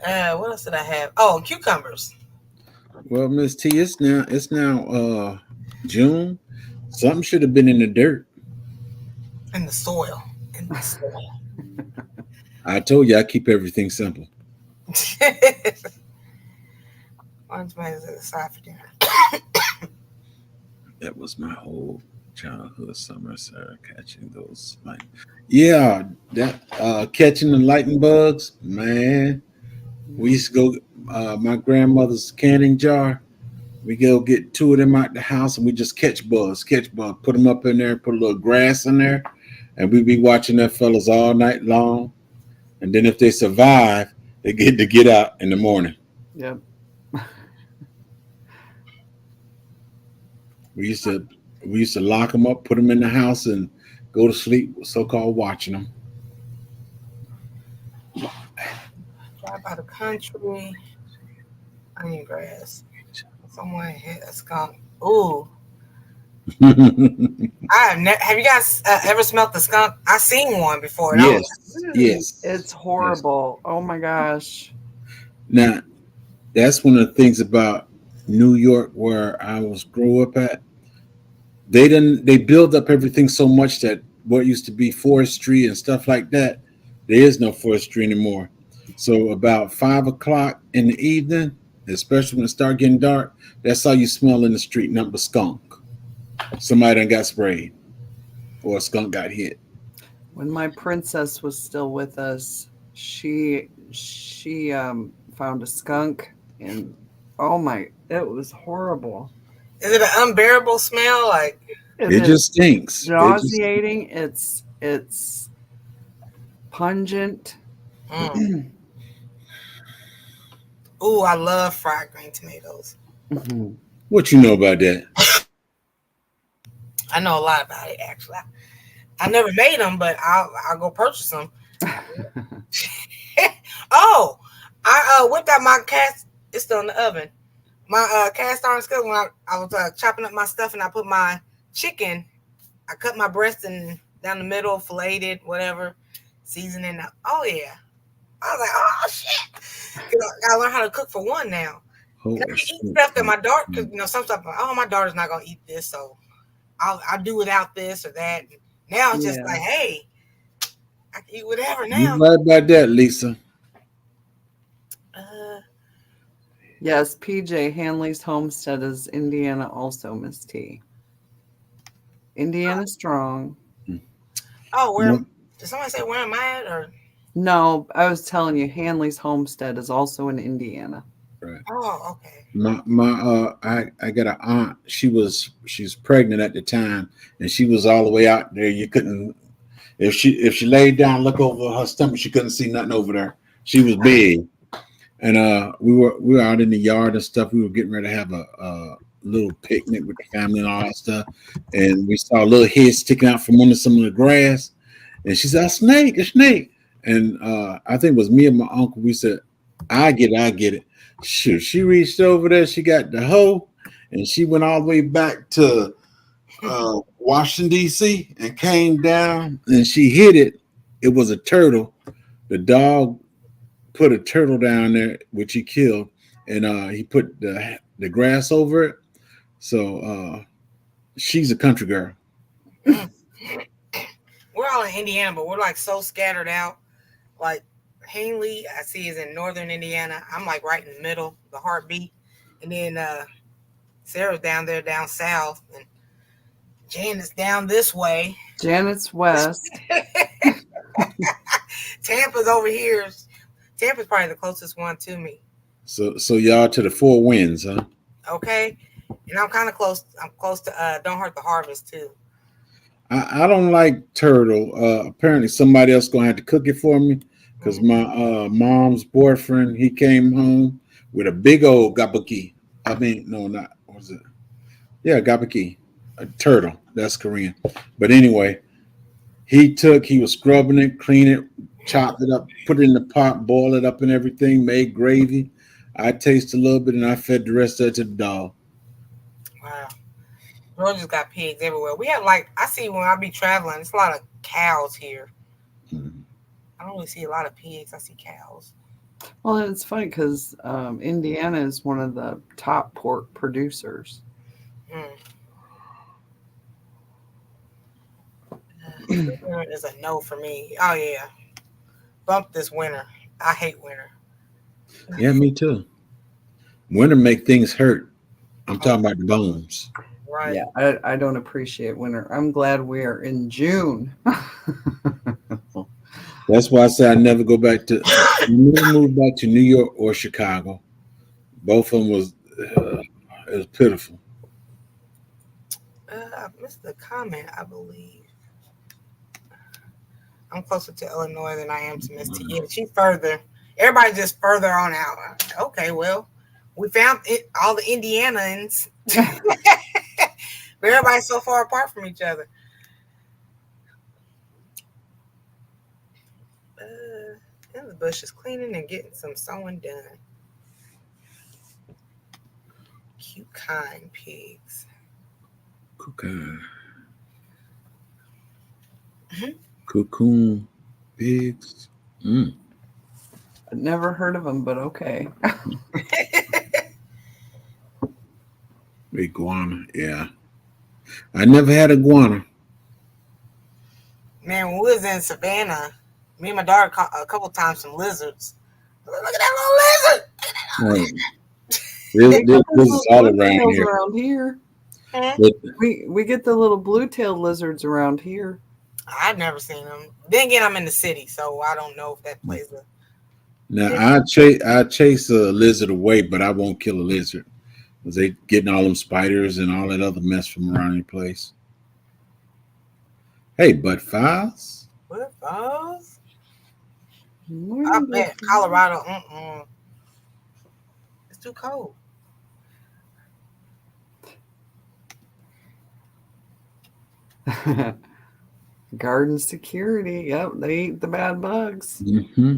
What else did I have? Oh, cucumbers. Well, Miss T, it's now June. Something should have been in the dirt. In the soil. I told you I keep everything simple. One tomatoes at the side for dinner. That was my whole childhood summer, sir. Catching those that catching the lightning bugs, man. We used to go my grandmother's canning jar. We go get 2 of them out the house and we just catch bugs, put them up in there, put a little grass in there, and we be watching them fellas all night long. And then if they survive, they get to get out in the morning. Yep. We used to lock them up, put them in the house, and go to sleep, so-called watching them. Drive by the country. Onion grass. Someone hit a skunk. Ooh. Have you guys ever smelled the skunk? I seen one before. Yes. It's horrible. Yes. Oh my gosh. Now, that's one of the things about New York where I grew up at. They build up everything so much that what used to be forestry and stuff like that, there is no forestry anymore. So about 5 o'clock in the evening, especially when it starts getting dark, that's all you smell in the street, nothing but skunk. Somebody done got sprayed or a skunk got hit. When my princess was still with us, she found a skunk and it was horrible. Is it an unbearable smell? Like it just stinks. Nauseating. It's pungent. Ooh, I love fried green tomatoes. Mm-hmm. What you know about that? I know a lot about it, actually. I never made them, but I'll go purchase them. Oh, I whipped out my cast. It's still in the oven. My cast iron skillet when I was chopping up my stuff and I put my chicken. I cut my breast and down the middle, filleted, whatever, seasoning. Oh yeah, I was like, oh shit! I gotta learn how to cook for one now. I can eat stuff that my daughter, because some stuff. Oh, my daughter's not gonna eat this, so I'll do without this or that. Now it's just like, hey, I can eat whatever now. You right about that, Lisa. Uh, Yes, PJ Hanley's homestead is Indiana also, Miss T. Indiana strong. oh, where No, did somebody say where am I at? Or No, I was telling you, Hanley's homestead is also in Indiana. right. oh, okay. I got an aunt. She's pregnant at the time, and she was all the way out there. You couldn't if she laid down, look over her stomach, she couldn't see nothing over there. She was big, and we were out in the yard and stuff. We were getting ready to have a little picnic with the family and all that stuff, and we saw a little head sticking out from under some of the grass, and she said, "A snake, a snake!" And I think it was me and my uncle. We said, "I get it, I get it." Shoot, she reached over there, she got the hoe, and she went all the way back to Washington D.C. and came down, and she hit it. It was a turtle. The dog put a turtle down there, which he killed, and he put the grass over it. So she's a country girl. Mm. We're all in Indiana, but we're like so scattered out. Like Hanley, I see is in northern Indiana. I'm like right in the middle, the heartbeat. And then Sarah's down there down south, and Janet's down this way. Janet's west. Tampa's over here. Tampa's probably the closest one to me. So y'all to the four winds, huh? Okay. And I'm kind of close. I'm close to Don't Hurt the Harvest too. I don't like turtle. Apparently somebody else gonna have to cook it for me because my mom's boyfriend, he came home with a big old gabaki. I mean, no, not what was it? Yeah, gabaki, a turtle. That's Korean. But anyway, he was scrubbing it, clean it, chopped it up, put it in the pot, boil it up and everything, made gravy. I tasted a little bit and I fed the rest of it to the dog. Wow. Georgia's got pigs everywhere. We have I see when I be traveling, it's a lot of cows here. Mhm. I don't really see a lot of pigs. I see cows. Well, it's funny because Indiana is one of the top pork producers. Mm. Winter is a no for me. Oh yeah, bump this winter. I hate winter. Yeah, me too. Winter make things hurt. I'm talking about the bones. Right. Yeah, I don't appreciate winter. I'm glad we are in June. That's why I say I never go back to never move back to New York or Chicago. Both of them it was pitiful. I missed the comment. I believe I'm closer to Illinois than I am to Miss T. Yeah, she's further. Everybody's just further on out. Okay, well, we found all the Indianans. But everybody's so far apart from each other. In the bushes, cleaning and getting some sewing done. Cute, kind pigs. Cocoon. Mhm. Cocoon pigs. Mm. I've never heard of them, but okay. Iguana. Yeah. I never had iguana. Man, when we was in Savannah, me and my daughter caught a couple times some lizards. Look at that little lizard. Right. This is all around Tails here. around here. Hmm? But We get the little blue-tailed lizards around here. I've never seen them. Then again, I'm in the city, so I don't know if that plays a. now I chase a lizard away, but I won't kill a lizard. Because they getting all them spiders and all that other mess from around your place. Hey, but files? What those? I Morning, bet Colorado. It's too cold. Garden security. Yep, they eat the bad bugs. Mm-hmm.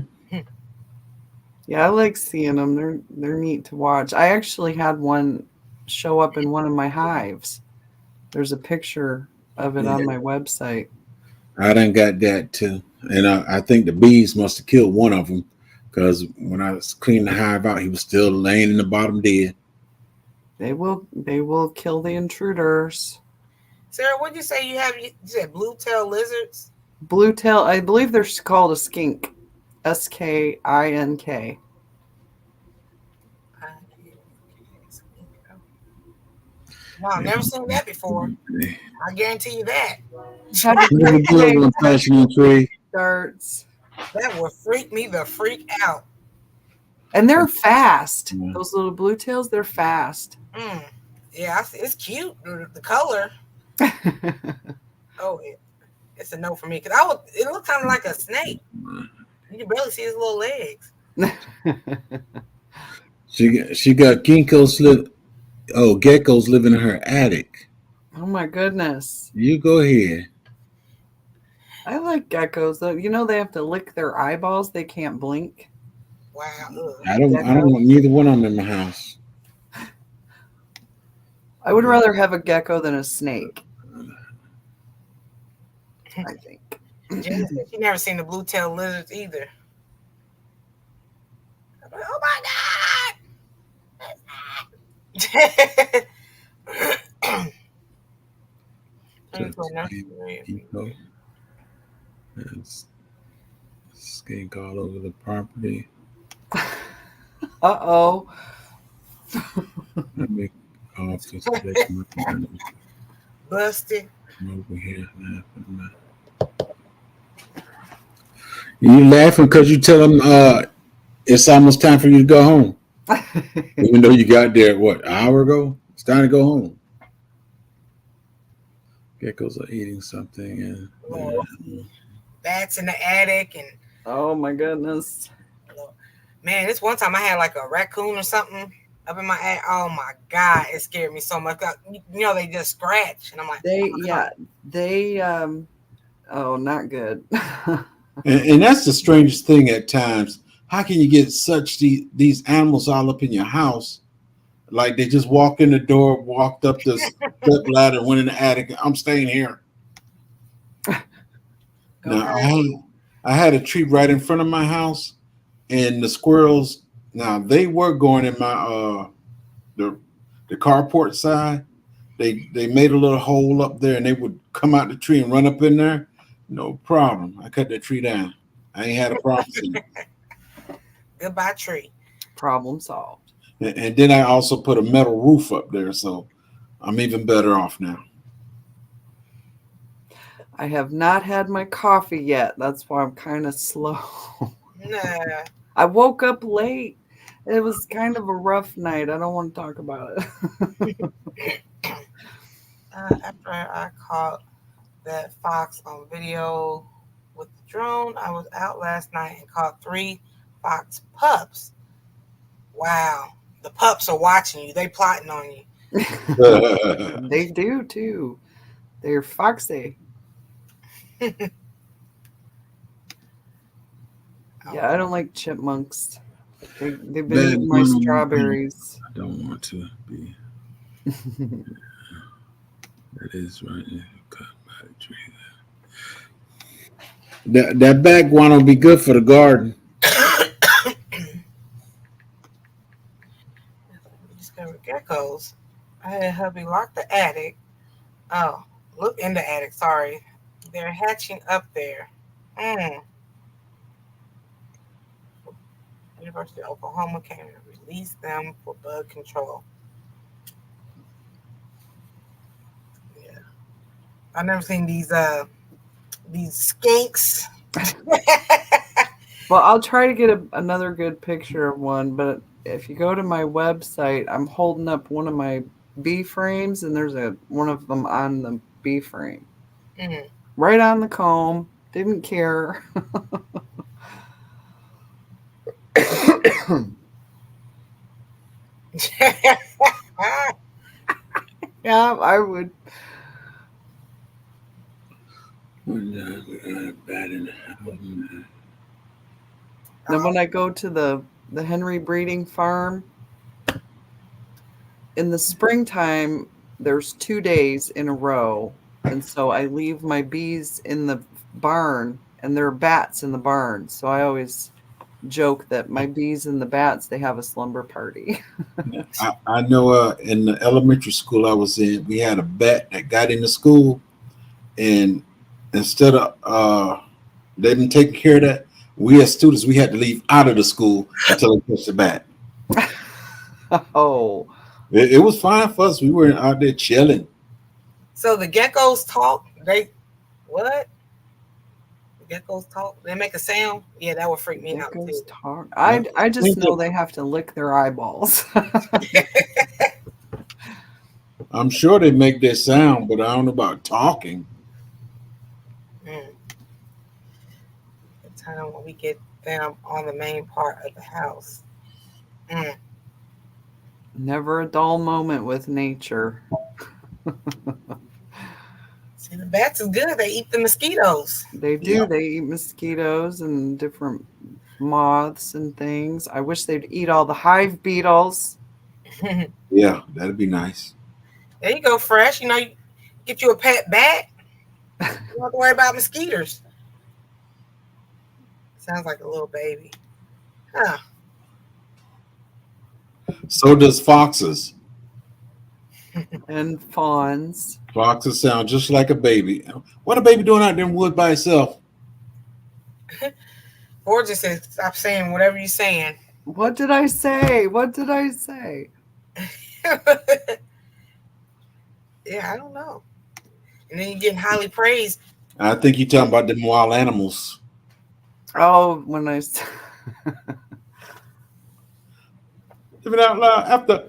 Yeah, I like seeing them. They're neat to watch. I actually had one show up in one of my hives. There's a picture of it on my website. I done got that too. And I think the bees must have killed one of them because when I was cleaning the hive out, he was still laying in the bottom dead. They will kill the intruders. Sarah, what'd you say you have? You said blue-tailed lizards? Blue tail, I believe they're called a skink. SKINK. No, I've never seen that before. I guarantee you that. Had to Never take good away on fashion and trade. darts. That would freak me the freak out. And they're fast. Yeah. Those little blue tails, they're fast. Yeah, I see. It's cute. The color. Oh, it's a no for me because it looked kind of like a snake. You can barely see his little legs. She got geckos living in her attic. Oh my goodness. You go ahead. I like geckos though. You know they have to lick their eyeballs. They can't blink. Wow. I don't want neither one of them in my house. I would rather have a gecko than a snake. I think. Jenny said she never seen the blue-tailed lizards either. Oh my God! It's skink all over the property. Uh-oh. Let me off this Busted. over here. You laughing because you tell them it's almost time for you to go home. Even though you got there, what, an hour ago? It's time to go home. Geckos are eating something. And Bats in the attic. And oh my goodness. man, this one time I had like a raccoon or something up in my attic. Oh my God, it scared me so much. You know, they just scratch. And I'm like, oh, not good. and that's the strangest thing at times. How can you get these animals all up in your house? Like they just walked in the door, walked up the step ladder, went in the attic. I'm staying here. Now I had a tree right in front of my house, and the squirrels. Now they were going in my the carport side. They made a little hole up there, and they would come out the tree and run up in there. No problem. I cut that tree down. I ain't had a problem. Goodbye, tree. Problem solved. And then I also put a metal roof up there, so I'm even better off now. I have not had my coffee yet. That's why I'm kind of slow. Nah. I woke up late. It was kind of a rough night. I don't want to talk about it. After I caught that fox on video with the drone, I was out last night and caught 3 fox pups. Wow. The pups are watching you. They plotting on you. They do too. They're foxy. Yeah, I don't like chipmunks. They've been eating my strawberries. I don't want to be. That is right there. Cut by the tree there. That back one will be good for the garden. Discovered geckos. I had hubby lock the attic. Oh, look in the attic. Sorry. They're hatching up there. University of Oklahoma came and released them for bug control. Yeah. I've never seen these skinks. Well, I'll try to get another good picture of one, but if you go to my website, I'm holding up one of my bee frames, and there's one of them on the bee frame. Mm-hmm. Right on the comb. Didn't care. Yeah, I would. Then when I go to the Henry breeding farm, in the springtime, there's 2 days in a row. And so I leave my bees in the barn, and there are bats in the barn. So I always joke that my bees and the bats, they have a slumber party. I know in the elementary school I was in, we had a bat that got into school, and instead of they didn't take care of that, we as students, we had to leave out of the school until they catch the bat. Oh, It was fine for us. We were out there chilling. So the geckos talk. What? The geckos talk. They make a sound. Yeah, that would freak me out Geckos too. talk. I I just think know they have to lick their eyeballs. I'm sure they make their sound, but I don't know about talking. Mm. The time when we get them on the main part of the house. Mm. Never a dull moment with nature. See, the bats is good. They eat the mosquitoes. They do. Yeah, They eat mosquitoes and different moths and things. I wish they'd eat all the hive beetles. There yeah, that'd be nice. you go, Fresh. You know, you get you a pet bat. You don't have to worry about mosquitoes. Sounds like a little baby. Huh. So does foxes. And fawns. Foxes sound just like a baby. What a baby doing out there in the wood by itself? Or just said, stop saying whatever you're saying. What did I say? What did I say? Yeah, I don't know. And then you're getting highly praised. I think you're talking about them wild animals. Oh, when I s- Living out loud after.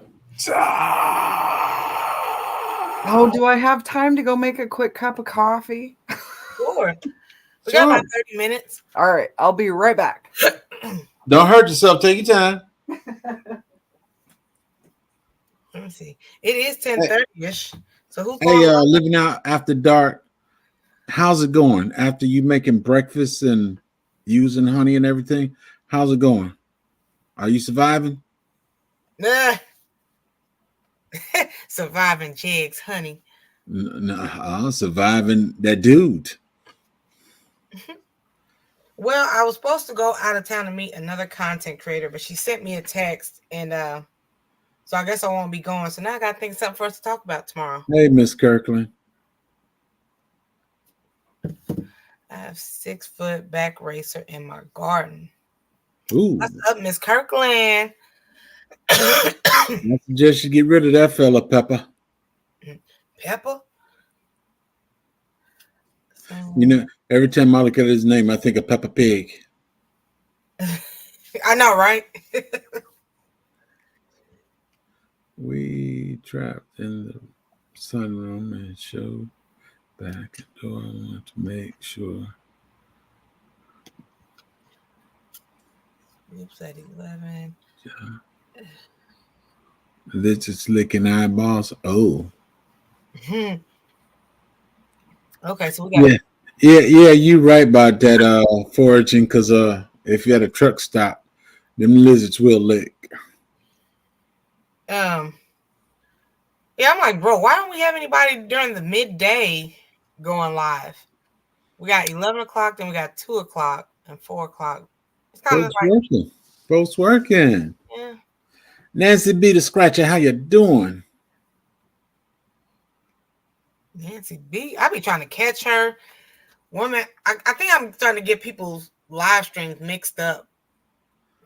Oh, do I have time to go make a quick cup of coffee? Sure. We got Sure. about 30 minutes. All right, I'll be right back. Don't hurt yourself. Take your time. Let me see. It is 10:30-ish. So who's Hey, going on? living out after dark. How's it going? After you making breakfast and using honey and everything, how's it going? Are you surviving? Nah. Surviving jigs, honey. No, surviving that dude. Well, I was supposed to go out of town to meet another content creator, but she sent me a text, and so I guess I won't be going. So now I gotta think of something for us to talk about tomorrow. Hey, Miss Kirkland. I have 6-foot back racer in my garden. Ooh, What's up, Miss Kirkland? I suggest you get rid of that fella, Pepper. Pepper? You know, every time I look at his name, I think of Peppa Pig. I know, right? We trapped in the sunroom and showed back door. I want to make sure. Oops, at 11. This is licking eyeballs. Oh. Okay, so we got Yeah, you right about that foraging, because if you had a truck stop, them lizards will lick. yeah, I'm like, bro, why don't we have anybody during the midday going live? We got 11 o'clock, then we got 2 o'clock and 4 o'clock. It's kind of Folks like, working. Folks working. yeah. Nancy B the Scratcher, how you doing? Nancy B. I be trying to catch her. Woman, I think I'm starting to get people's live streams mixed up.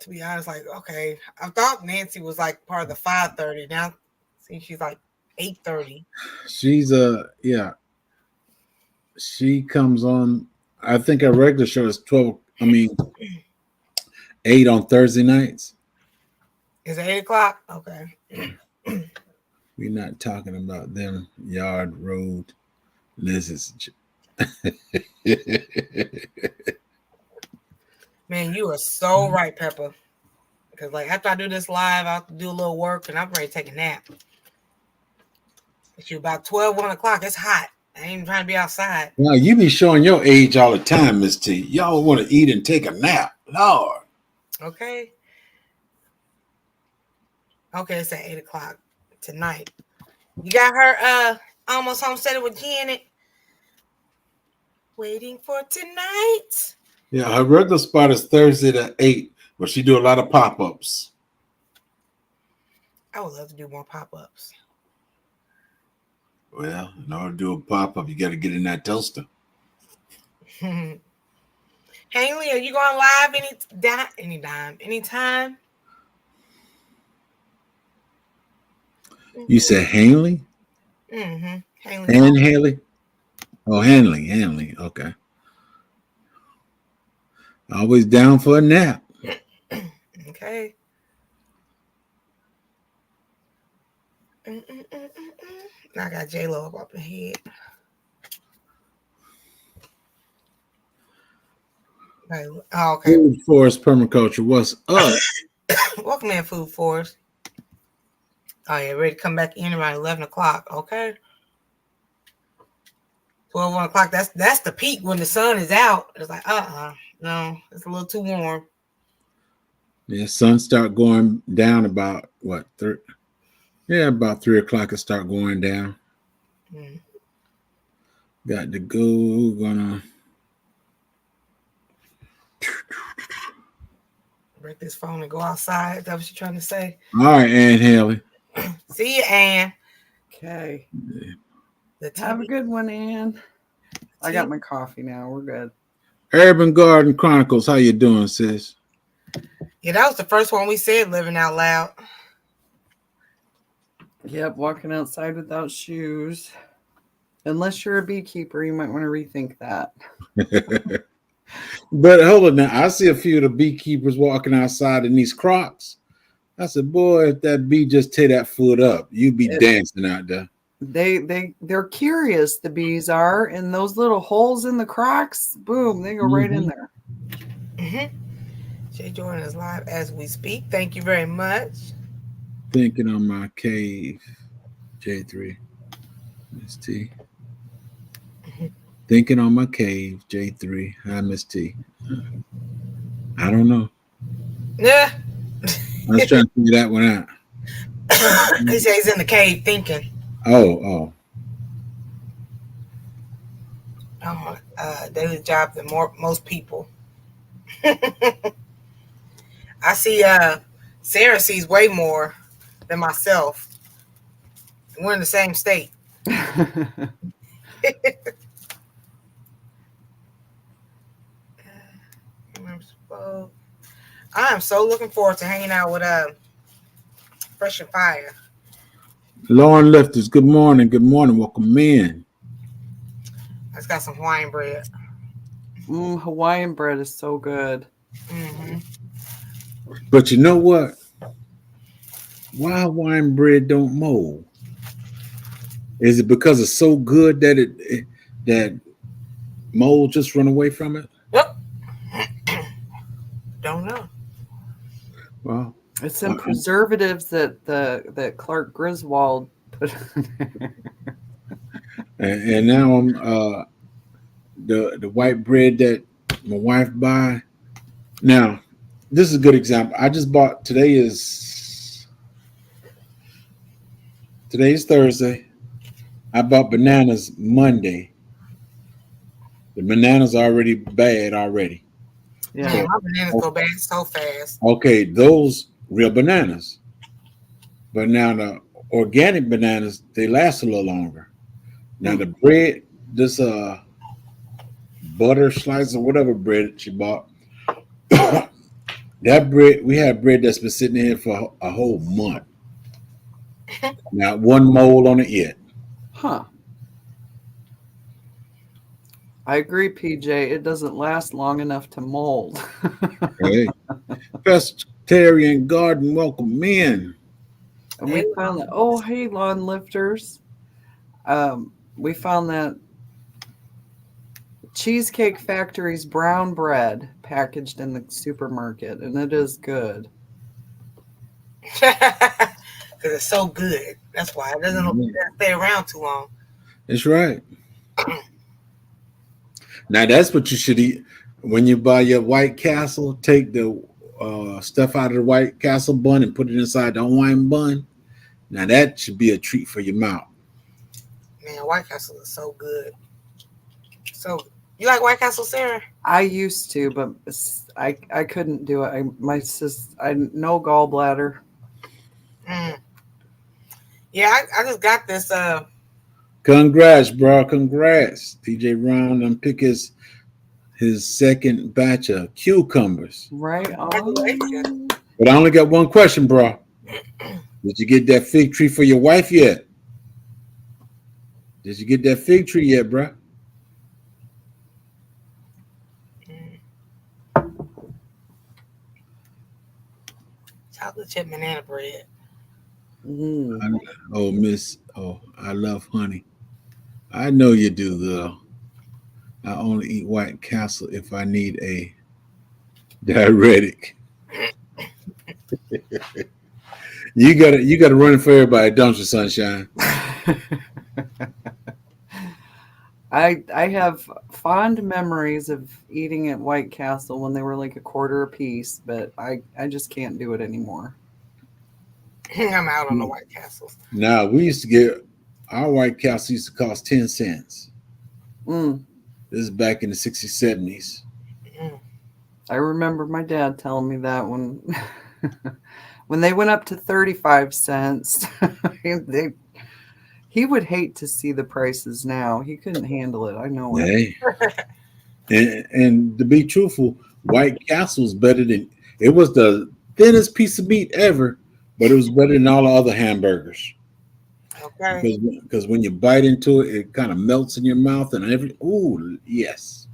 To be honest, like, okay, I thought Nancy was like part of the 5:30. Now, see, she's like 8:30. She's yeah. She comes on. I think our regular show is 8 on Thursday nights. Is it 8 o'clock? Okay. We're not talking about them yard road lizards. Man, you are so right, Pepper. Because like after I do this live, I have to do a little work and I'm ready to take a nap. It's about 12, 1 o'clock. It's hot. I ain't even trying to be outside. Now you be showing your age all the time, Miss T. Y'all want to eat and take a nap. Lord. Okay. Okay, it's at 8 o'clock tonight. You got her almost homesteaded with Janet. Waiting for tonight. Yeah, her regular spot is Thursday to 8, but she do a lot of pop-ups. I would love to do more pop-ups. Well, in order to do a pop-up, you got to get in that toaster. Hanley, are you going live anytime? You said Hanley? Hanley. And Haley? Oh, Hanley. Okay. Always down for a nap. Okay. Now I got J-Lo up in head. Oh, okay. Food Forest Permaculture, what's up? Welcome in, Food Forest. Oh, yeah, ready to come back in around 11 o'clock. Okay. 12, 1 o'clock. That's the peak when the sun is out. It's like, no, it's a little too warm. Yeah, sun start going down about what? About 3 o'clock. It start going down. Got to go. Gonna break this phone and go outside. That's what you're trying to say. All right, Ann Haley. See you, Ann. Okay. Have a good one, Ann. I got my coffee now. We're good. Urban Garden Chronicles. How you doing, sis? Yeah, that was the first one we said living out loud. Yep, walking outside without shoes. Unless you're a beekeeper, you might want to rethink that. But hold on now. I see a few of the beekeepers walking outside in these Crocs. I said, boy, if that bee just tear that foot up, you'd be dancing out there. They're curious, the bees are, and those little holes in the Crocs, boom, they go right in there. Jay Jordan is live as we speak. Thank you very much. Thinking on my cave, J3, Miss T. Thinking on my cave, J3. Hi, Miss T. I don't know. Yeah. I was trying to figure that one out. He says he's in the cave thinking. Oh. Daily job than most people. I see Sarah sees way more than myself. We're in the same state. I am so looking forward to hanging out with Fresh and Fire. Lauren Lifters, good morning. Welcome in. I just got some Hawaiian bread. Hawaiian bread is so good. But you know what? Why Hawaiian bread don't mold? Is it because it's so good that that mold just run away from it? Yep. Don't know. Well, it's some preservatives that Clark Griswold put in there. And now I'm the white bread that my wife buy. Now, this is a good example. I just bought today's Thursday. I bought bananas Monday. The bananas are already bad already. Yeah, so, my bananas go bad so fast. Okay, those real bananas. But now the organic bananas, they last a little longer. Now the bread, this butter slice or whatever bread she bought, that bread, we have bread that's been sitting here for a whole month. Not one mold on it yet. Huh. I agree, PJ. It doesn't last long enough to mold. Hey, Pescatarian Garden, welcome in. And we found that. Oh, hey, lawn lifters. We found that Cheesecake Factory's brown bread packaged in the supermarket, and it is good. Because it's so good. That's why it doesn't stay around too long. That's right. Now that's what you should eat when you buy your White Castle. Take the stuff out of the White Castle bun and put it inside the Hawaiian bun. Now that should be a treat for your mouth. Man, White Castle is so good. So you like White Castle, Sarah? I used to, but I couldn't do it. I no gallbladder. Yeah, I just got this. Congrats, bro. Congrats. TJ Brown and pick his second batch of cucumbers. Right on. But I only got one question, bro. Did you get that fig tree for your wife yet? Did you get that fig tree yet, bruh? Chocolate chip banana bread. Oh, Miss. Oh, I love honey. I know you do, though. I only eat White Castle if I need a diuretic. You gotta run it for everybody, don't you, Sunshine? I have fond memories of eating at White Castle when they were like a quarter a piece, but I just can't do it anymore. I'm out on the White Castles. Now we used to get our White Castle used to cost 10 cents. Mm. This is back in the 60s, 70s. I remember my dad telling me that when when they went up to 35 cents, he would hate to see the prices now. He couldn't handle it. I know it. Hey. and to be truthful, White Castle's better than it was the thinnest piece of meat ever, but it was better than all the other hamburgers. Okay. Because when you bite into it, it kind of melts in your mouth and ooh, yes.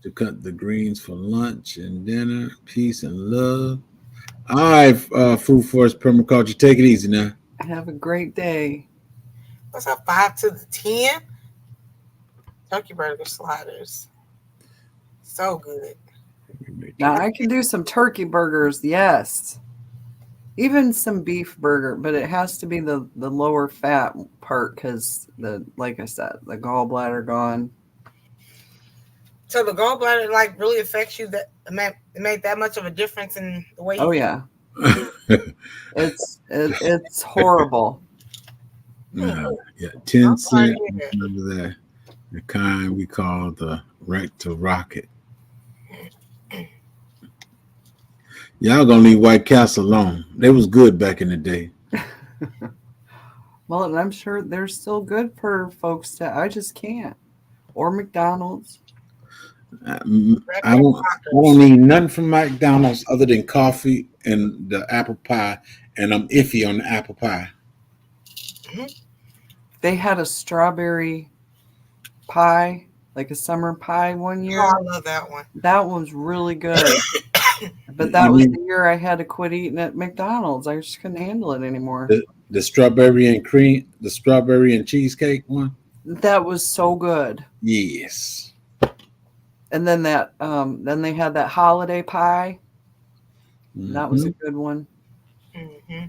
To cut the greens for lunch and dinner, peace and love. All right, Food Forest Permaculture, take it easy now. Have a great day. What's up? 5 to the 10. Turkey burger sliders. So good. Now I can do some turkey burgers, yes. Even some beef burger, but it has to be the lower fat part because like I said, the gallbladder gone. So the gallbladder like really affects you. That it made that much of a difference in the way. Oh yeah, it's horrible. Yeah, 10 cents. Remember that the kind we call the rectal rocket. Y'all gonna leave White Castle alone. They was good back in the day. Well, and I'm sure they're still good for folks that I just can't. Or McDonald's. I don't need nothing from McDonald's other than coffee and the apple pie, and I'm iffy on the apple pie. They had a strawberry pie, like a summer pie one year. Oh, I love that one. That was really good. But that was the year I had to quit eating at McDonald's. I just couldn't handle it anymore. The strawberry and cream, the strawberry and cheesecake one? That was so good. Yes. And then then they had that holiday pie. Mm-hmm. That was a good one. Mm-hmm.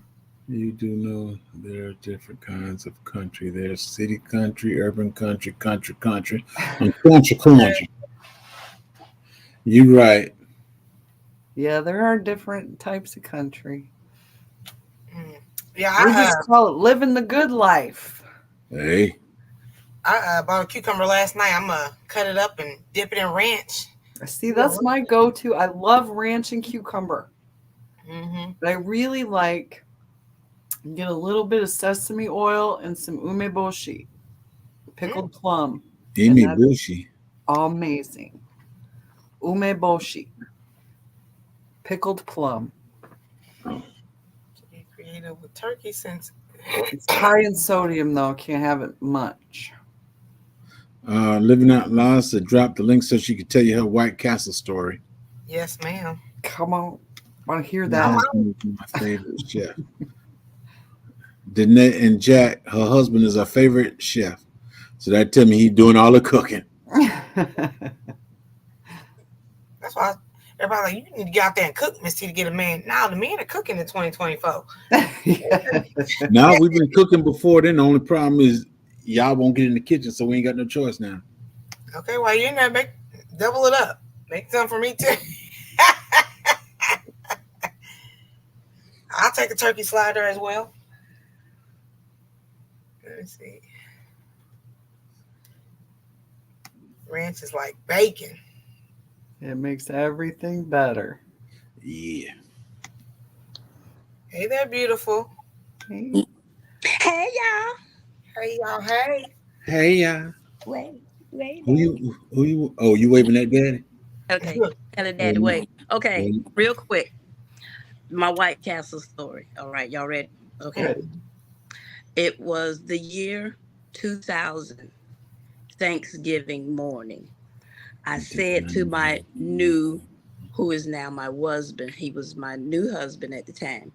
You do know there are different kinds of country. There's city country, urban country, country, and country. You're right. Yeah, there are different types of country. Yeah, we just call it living the good life. Hey. I bought a cucumber last night. I'm going to cut it up and dip it in ranch. See, that's my go-to. I love ranch and cucumber. Mm-hmm. But I really like, get a little bit of sesame oil and some umeboshi, pickled plum. Umeboshi. Amazing. Umeboshi, pickled plum. Oh. Be creative with turkey since it's high in sodium, though. Can't have it much. Living Out Loud said drop the link so she could tell you her White Castle story. Yes, ma'am. Come on. I want to hear that. My favorite chef. Danette and Jack, her husband is our favorite chef. So that tell me he's doing all the cooking. That's why everybody's like, you need to get out there and cook, Miss T, to get a man. Now the men are cooking in 2024. Now we've been cooking before then. The only problem is y'all won't get in the kitchen, so we ain't got no choice now. Okay, while you're in there, double it up. Make some for me too. I'll take a turkey slider as well. Let me see. Ranch is like bacon. It makes everything better. Yeah. Hey there, beautiful. Hey. Hey, y'all. Hey, y'all. Hey. Hey, y'all. Wait. Who you? Oh, you waving at Daddy? Okay, tell it that way. Okay, real quick. My White Castle story. All right, y'all ready? Okay. It was the year 2000, Thanksgiving morning. I said to my new, who is now my husband, he was my new husband at the time.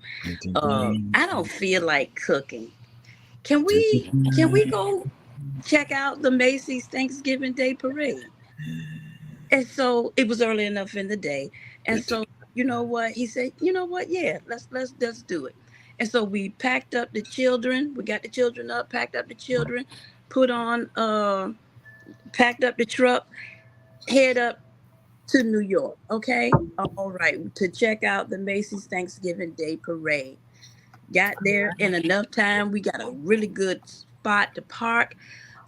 I don't feel like cooking. Can we go check out the Macy's Thanksgiving Day Parade? And so it was early enough in the day. And so, you know what? He said, you know what? Yeah, let's do it. And so we packed up the children. We got the children up, packed up the children, put on packed up the truck, head up to New York. Okay. All right. To check out the Macy's Thanksgiving Day Parade. Got there in enough time. We got a really good spot to park.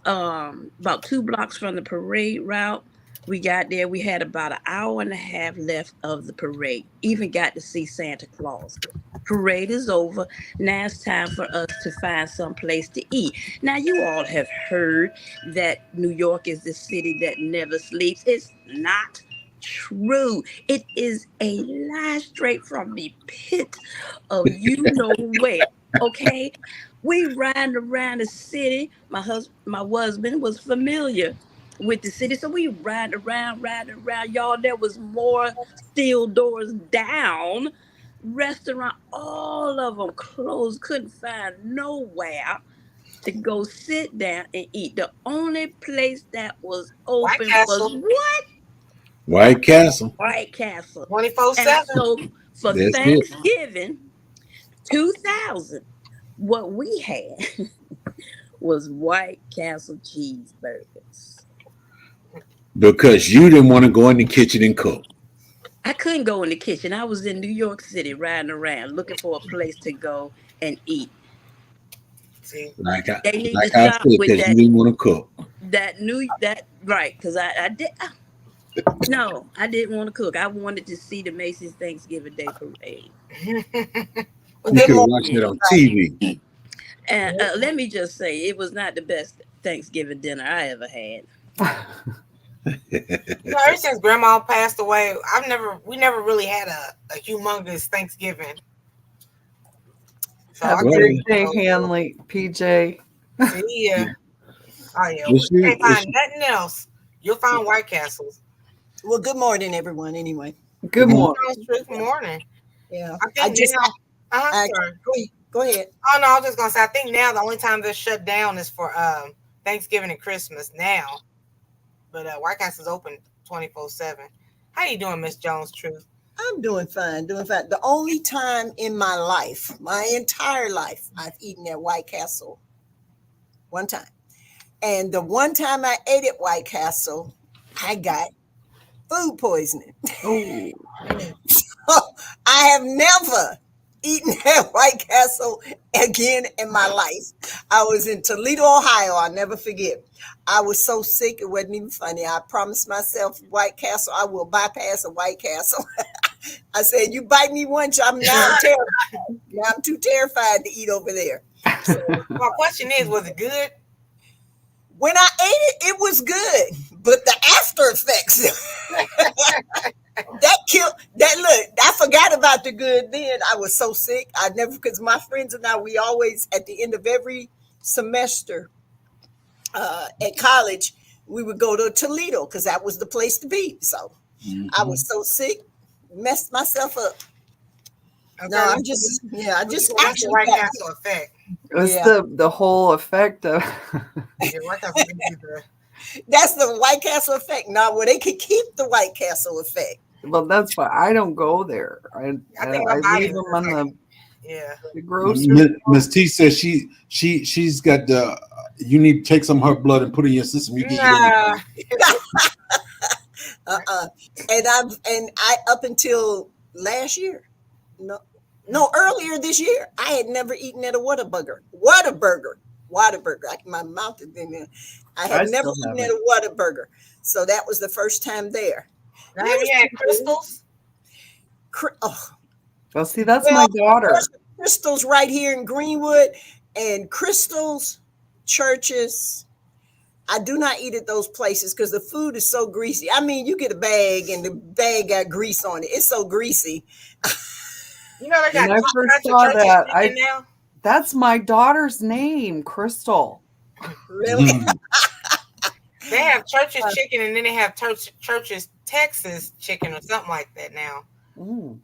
About 2 blocks from the parade route. We got there. We had about an hour and a half left of the parade. Even got to see Santa Claus. Parade is over. Now it's time for us to find some place to eat. Now you all have heard that New York is the city that never sleeps. It's not true. It is a lie straight from the pit of you know where. Okay, we riding around the city. My husband was familiar with the city, so we riding around. Y'all, there was more steel doors down. Restaurant, all of them closed. Couldn't find nowhere to go sit down and eat. The only place that was White open was Castle, what? White Castle. White Castle. And 24/7. so for That's it. Thanksgiving 2000, what we had was White Castle cheeseburgers. Because you didn't want to go in the kitchen and cook. I couldn't go in the kitchen. I was in New York City riding around looking for a place to go and eat. See, They need to Like I stop said, with because you didn't want to cook. that right, because I did no, I didn't want to cook. I wanted to see the Macy's Thanksgiving Day Parade. but You they could have more watched it Yeah. on TV. And let me just say, it was not the best Thanksgiving dinner I ever had. ever since Grandma passed away, we never really had a humongous Thanksgiving. So Have I a Well, great couldn't day, go for Hanley, PJ. it. See ya. Oh yeah, if we can't if find nothing else. You'll find White Castles. Well, good morning, everyone. Anyway, Good Mhm. morning. Sounds truth morning. yeah, I I think just, now. I, Sorry. go ahead. Oh no, I was just gonna say. I think now the only time they're shut down is for Thanksgiving and Christmas now. But White Castle's open 24/7. How you doing, Miss Jones? Truth. I'm doing fine, doing fine. The only time in my life, my entire life, I've eaten at White Castle one time, and the one time I ate at White Castle, I got food poisoning. Oh, I have never eaten at White Castle again in my life. I was in Toledo, Ohio. I'll never forget. I was so sick, it wasn't even funny. I promised myself, White Castle, I will bypass a White Castle. I said, you bite me once, I'm terrified. Now I'm too terrified to eat over there. So My question is, was it good? when I ate it, it was good, but the after effects that killed that. Look, I forgot about the good then. I was so sick. I never, because my friends and I, we always at the end of every semester at college, we would go to Toledo because that was the place to be. So I was so sick, messed myself up. Okay, No, I'm just, yeah, I just that's the actually White got, Castle effect. it's yeah, the whole effect of. Yeah, White Castle gives you the. that's the White Castle effect. Now, where they could keep the White Castle effect. Well, that's why I don't go there. I think I my body leave was them on like, yeah. the grocery. Miss T says she's got the. You need to take some of her blood and put it in your system. You get Nah. And I up until last year, no, earlier this year, I had never eaten at a Whataburger. My mouth has been there. I had I never still eaten at haven't. a Whataburger, so that was the first time there. Now, And it have was you had pretty good. crystals? Oh, Well, see, that's well, my daughter. there's Crystals right here in Greenwood, and Crystals, Churches, I do not eat at those places because the food is so greasy. I mean, you get a bag and the bag got grease on it. It's so greasy. You know they got When I first saw that, that's my daughter's name, Crystal. Really? They have Church's chicken, and then they have Church's Texas chicken or something like that now. Ooh.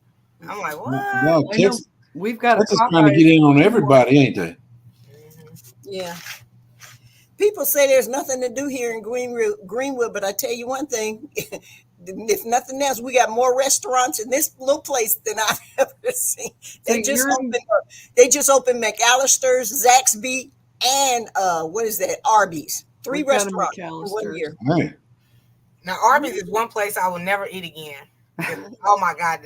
I'm like, what? Well, We've got Texas trying to get in on everybody, ain't they? Yeah. People say there's nothing to do here in Greenwood, but I tell you one thing, if nothing else, we got more restaurants in this little place than I've ever seen. They just opened McAllister's, Zaxby, and what is that? Arby's. 3 restaurants in 1 year. Man. Now Arby's is one place I will never eat again. Oh my God.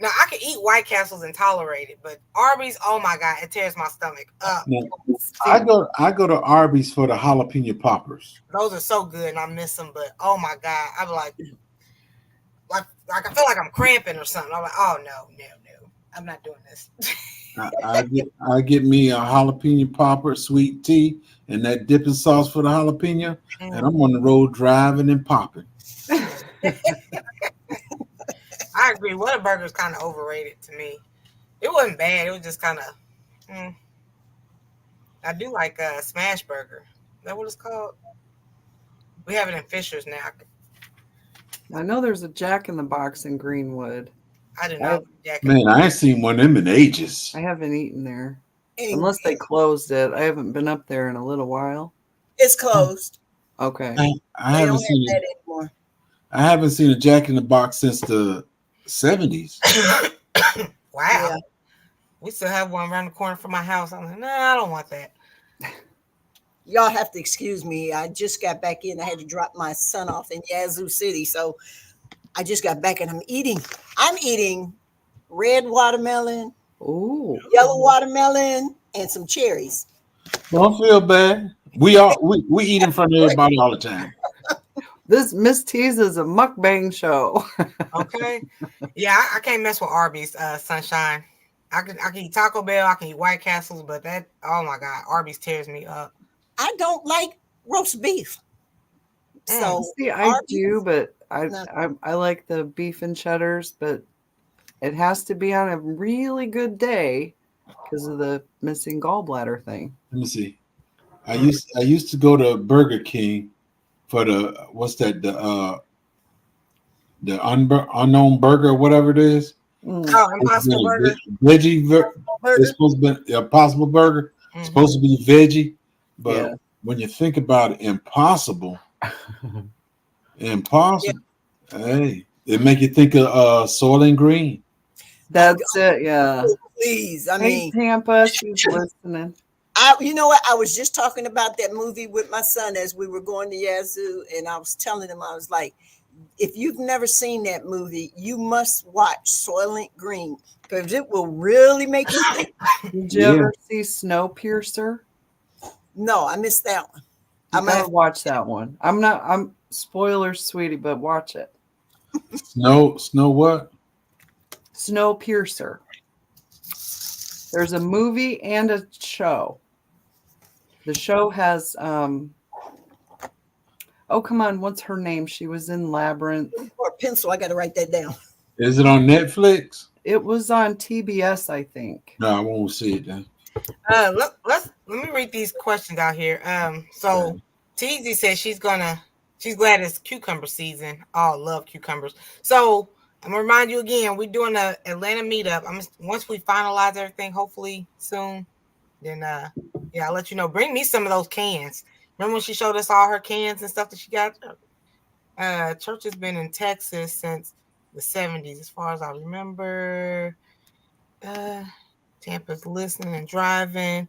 Now I can eat White Castles and tolerate it, but Arby's, oh my God, it tears my stomach up. Now, I go to Arby's for the jalapeno poppers. Those are so good and I miss them, but oh my God, I'm like I feel like I'm cramping or something. I'm like, oh no, I'm not doing this. I get me a jalapeno popper, sweet tea, and that dipping sauce for the jalapeno, and I'm on the road driving and popping. I agree. Whataburger is kind of overrated to me. It wasn't bad. It was just kind of. I do like Smash Burger. Is that what it's called? We have it in Fisher's now. I know there's a Jack in the Box in Greenwood. I do not. Man, I ain't seen one of them in ages. I haven't eaten there. Unless they closed it. I haven't been up there in a little while. It's closed. Okay. I haven't seen it anymore. I haven't seen a Jack in the Box since the 70s. Wow. Yeah. We still have one around the corner from my house. I'm like, no, I don't want that. Y'all have to excuse me. I just got back in. I had to drop my son off in Yazoo City. So I just got back and I'm eating red watermelon, yellow watermelon, and some cherries. Don't feel bad. We eat in front of everybody all the time. This Miss T's is a mukbang show. Okay. Yeah, I can't mess with Arby's, Sunshine. I can eat Taco Bell, I can eat White Castles, but that, oh my God, Arby's tears me up. I don't like roast beef. So see, I do, but I like the beef and cheddars, but it has to be on a really good day because of the missing gallbladder thing. Let me see. I used to go to Burger King for the unknown burger, whatever it is. Oh, Impossible Burger. Veggie it's supposed to be a Possible Burger. It's supposed to be veggie, but when you think about it, impossible. Hey, it make you think of Soylent Green. That's it, yeah. Please, I mean, Tampa, she's listening. You know what? I was just talking about that movie with my son as we were going to Yazoo, and I was telling him, I was like, if you've never seen that movie, you must watch Soylent Green because it will really make you think. Did you ever see Snowpiercer? No, I missed that one. I'm gonna watch that one. I'm spoilers, sweetie, but watch it. Snow what? Snowpiercer. There's a movie and a show. The show has oh, come on, what's her name? She was in Labyrinth. Or pencil, I gotta write that down. Is it on Netflix? It was on TBS, I think. No, I won't see it then. Let me read these questions out here. So Teasy says she's glad it's cucumber season. Oh, love cucumbers. So I'm gonna remind you again, we're doing a Atlanta meetup. Once we finalize everything, hopefully soon, then I'll let you know. Bring me some of those cans. Remember when she showed us all her cans and stuff that she got? Church has been in Texas since the 70s, as far as I remember. Tampa's listening and driving.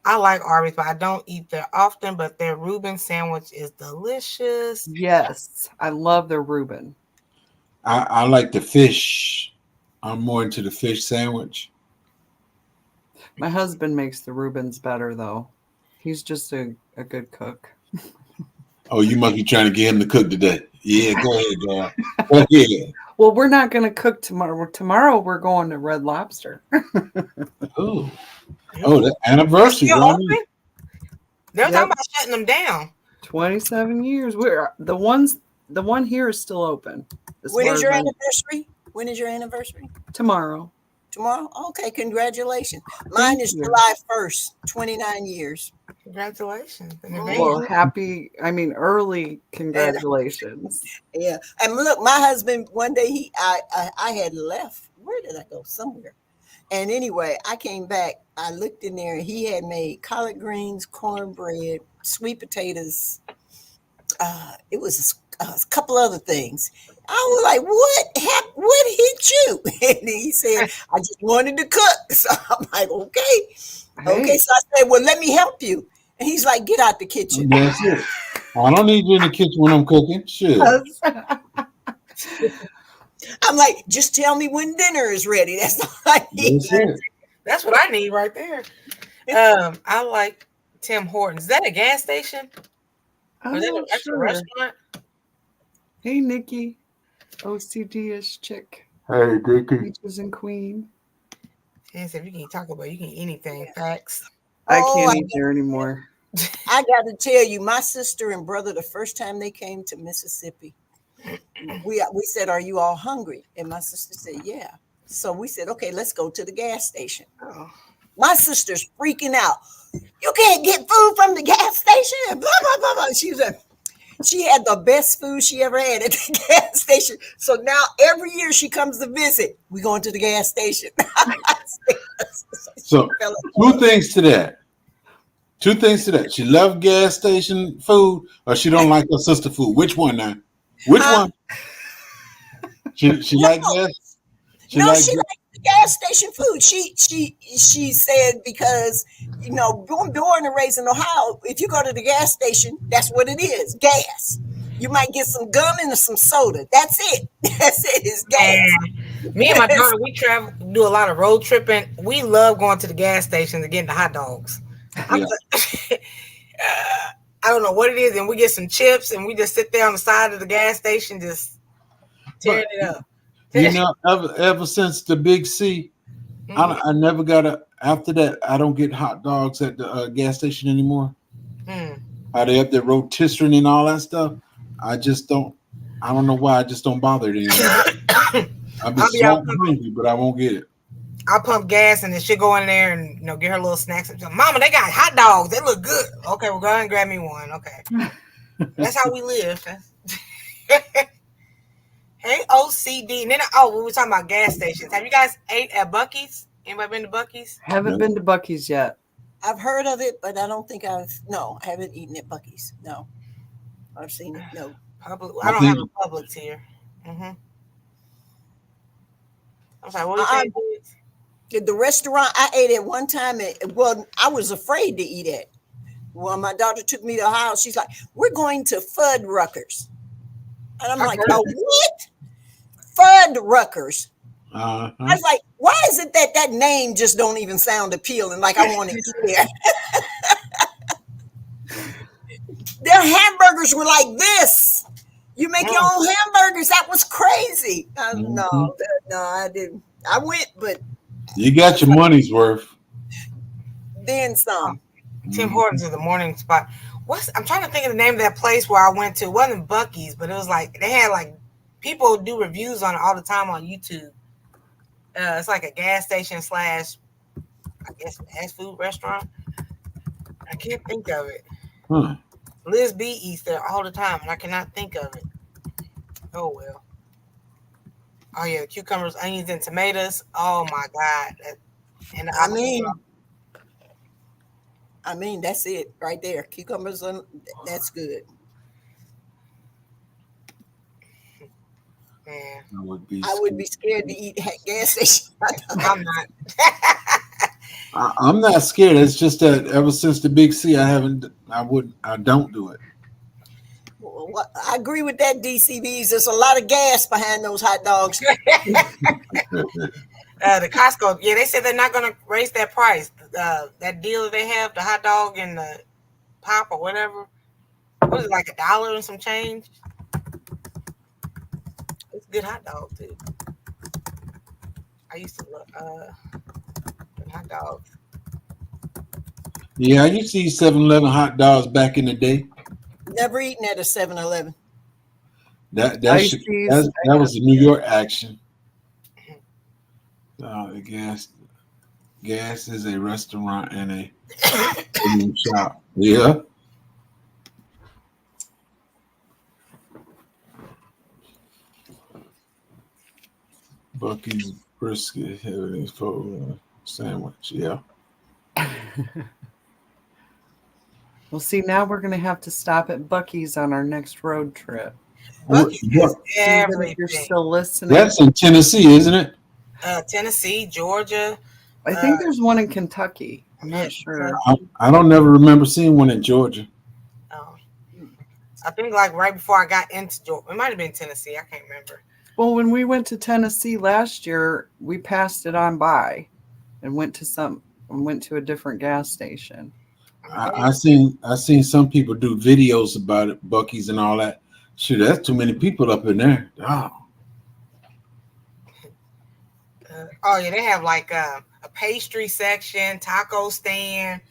I like Arby's, but I don't eat there often. But their Reuben sandwich is delicious. Yes, I love their Reuben. I like the fish. I'm more into the fish sandwich. My husband makes the Reubens better, though. He's just a good cook. Oh, you must be trying to get him to cook today. Yeah, go ahead, girl. Go ahead. Well, we're not going to cook tomorrow. Tomorrow we're going to Red Lobster. Oh, the anniversary. They're talking about shutting them down. 27 years. We're the one here is still open. When is your anniversary? When is your anniversary? Tomorrow. Tomorrow? Okay, congratulations. Mine Thank is you. July 1st, 29 years. Congratulations. Well, early congratulations. Yeah. And look, my husband, one day I had left. Where did I go? Somewhere. And anyway, I came back. I looked in there and he had made collard greens, cornbread, sweet potatoes. It was a couple other things. I was like, what hit you? And he said, I just wanted to cook. So I'm like, okay. Okay. So I said, well, let me help you. And he's like, get out the kitchen. That's it. I don't need you in the kitchen when I'm cooking. Shit. I'm like, just tell me when dinner is ready. That's all I need. That's what I need right there. I like Tim Hortons. Is that a gas station? Or is that an actual restaurant? Hey, Nikki. OCD-ish chick. Hey, Nikki. Peaches and Queen. Yes, if you can talk about, you can eat anything. Facts. I can't eat there anymore. I got to tell you, my sister and brother, the first time they came to Mississippi, we said, are you all hungry? And my sister said, yeah. So we said, okay, let's go to the gas station. Oh. My sister's freaking out. You can't get food from the gas station. And blah, blah, blah, blah. She had the best food she ever had at the gas station. So now every year she comes to visit, we going to the gas station. So two things to that. She loved gas station food, or she don't like her sister food. Which one now? Which one? She like gas? She likes the gas station food. She said because born and raised in Ohio, if you go to the gas station, that's what it is, gas. You might get some gum and some soda. That's it. That's it. It's gas. Me and my daughter, we travel, do a lot of road tripping. We love going to the gas stations and getting the hot dogs. Yeah. I don't know what it is, and we get some chips, and we just sit there on the side of the gas station, just tearing it up. Ever since the Big C, I never got after that. I don't get hot dogs at the gas station anymore. How they up there rotisserie and all that stuff. I just don't. I don't know why. I just don't bother it anymore. I'll be so hungry, but I won't get it. I'll pump gas and then she'll go in there and get her little snacks. And Mama, they got hot dogs. They look good. Okay, well, go ahead and grab me one. Okay, that's how we live. Hey, OCD. And then we were talking about gas stations. Have you guys ate at Buc-ee's? Anybody been to Buc-ee's? Haven't been to Buc-ee's yet. I've heard of it, but I don't think I haven't eaten at Buc-ee's. No, I've seen it. No, I don't have a Publix here. I'm sorry. What are you saying? The restaurant I ate at one time, I was afraid to eat at. Well, my daughter took me to the house. She's like, we're going to Fuddruckers. And I'm like, oh, what? Fuddruckers. I was like, why is it that name just don't even sound appealing? Like I want to eat there. Their hamburgers were like this. You make your own hamburgers. That was crazy. No, I didn't. I went, but you got your money's worth. Then some. Tim Hortons is the morning spot. I'm trying to think of the name of that place where I went to. It wasn't Buc-ee's, but it was like they had like people do reviews on it all the time on YouTube. It's like a gas station / I guess fast food restaurant. I can't think of it. Liz B eats there all the time, and I cannot think of it. Oh well. Oh yeah, cucumbers, onions, and tomatoes. Oh my God! And I mean, that's it right there. Cucumbers, that's good. Yeah. I would be scared to eat at gas station. I'm not. I'm not scared. It's just that ever since the Big C, I don't do it. Well, I agree with that, DCBs. There's a lot of gas behind those hot dogs. The Costco, yeah, they said they're not going to raise that price. That deal that they have, the hot dog and the pop or whatever. What is it, like $1 and some change? It's a good hot dog, too. I used to love hot dogs. Yeah, I used to eat 7-Eleven hot dogs back in the day. Never eaten at a 7-Eleven. That Ices, was the New York action. The gas is a restaurant and a shop. Yeah. Bucky's brisket heavy sandwich. Yeah. Well, see, now we're going to have to stop at Bucky's on our next road trip. Bucky's is Even if you're everything. still listening. That's in Tennessee, isn't it? Tennessee, Georgia. I think there's one in Kentucky. I'm not sure. I don't never remember seeing one in Georgia. I think like right before I got into Georgia. It might have been Tennessee. I can't remember. Well, when we went to Tennessee last year, we passed it on by and went to a different gas station. I seen some people do videos about it, Bucky's and all that. Shoot, that's too many people up in there. Oh. Oh yeah, they have like a pastry section, taco stand,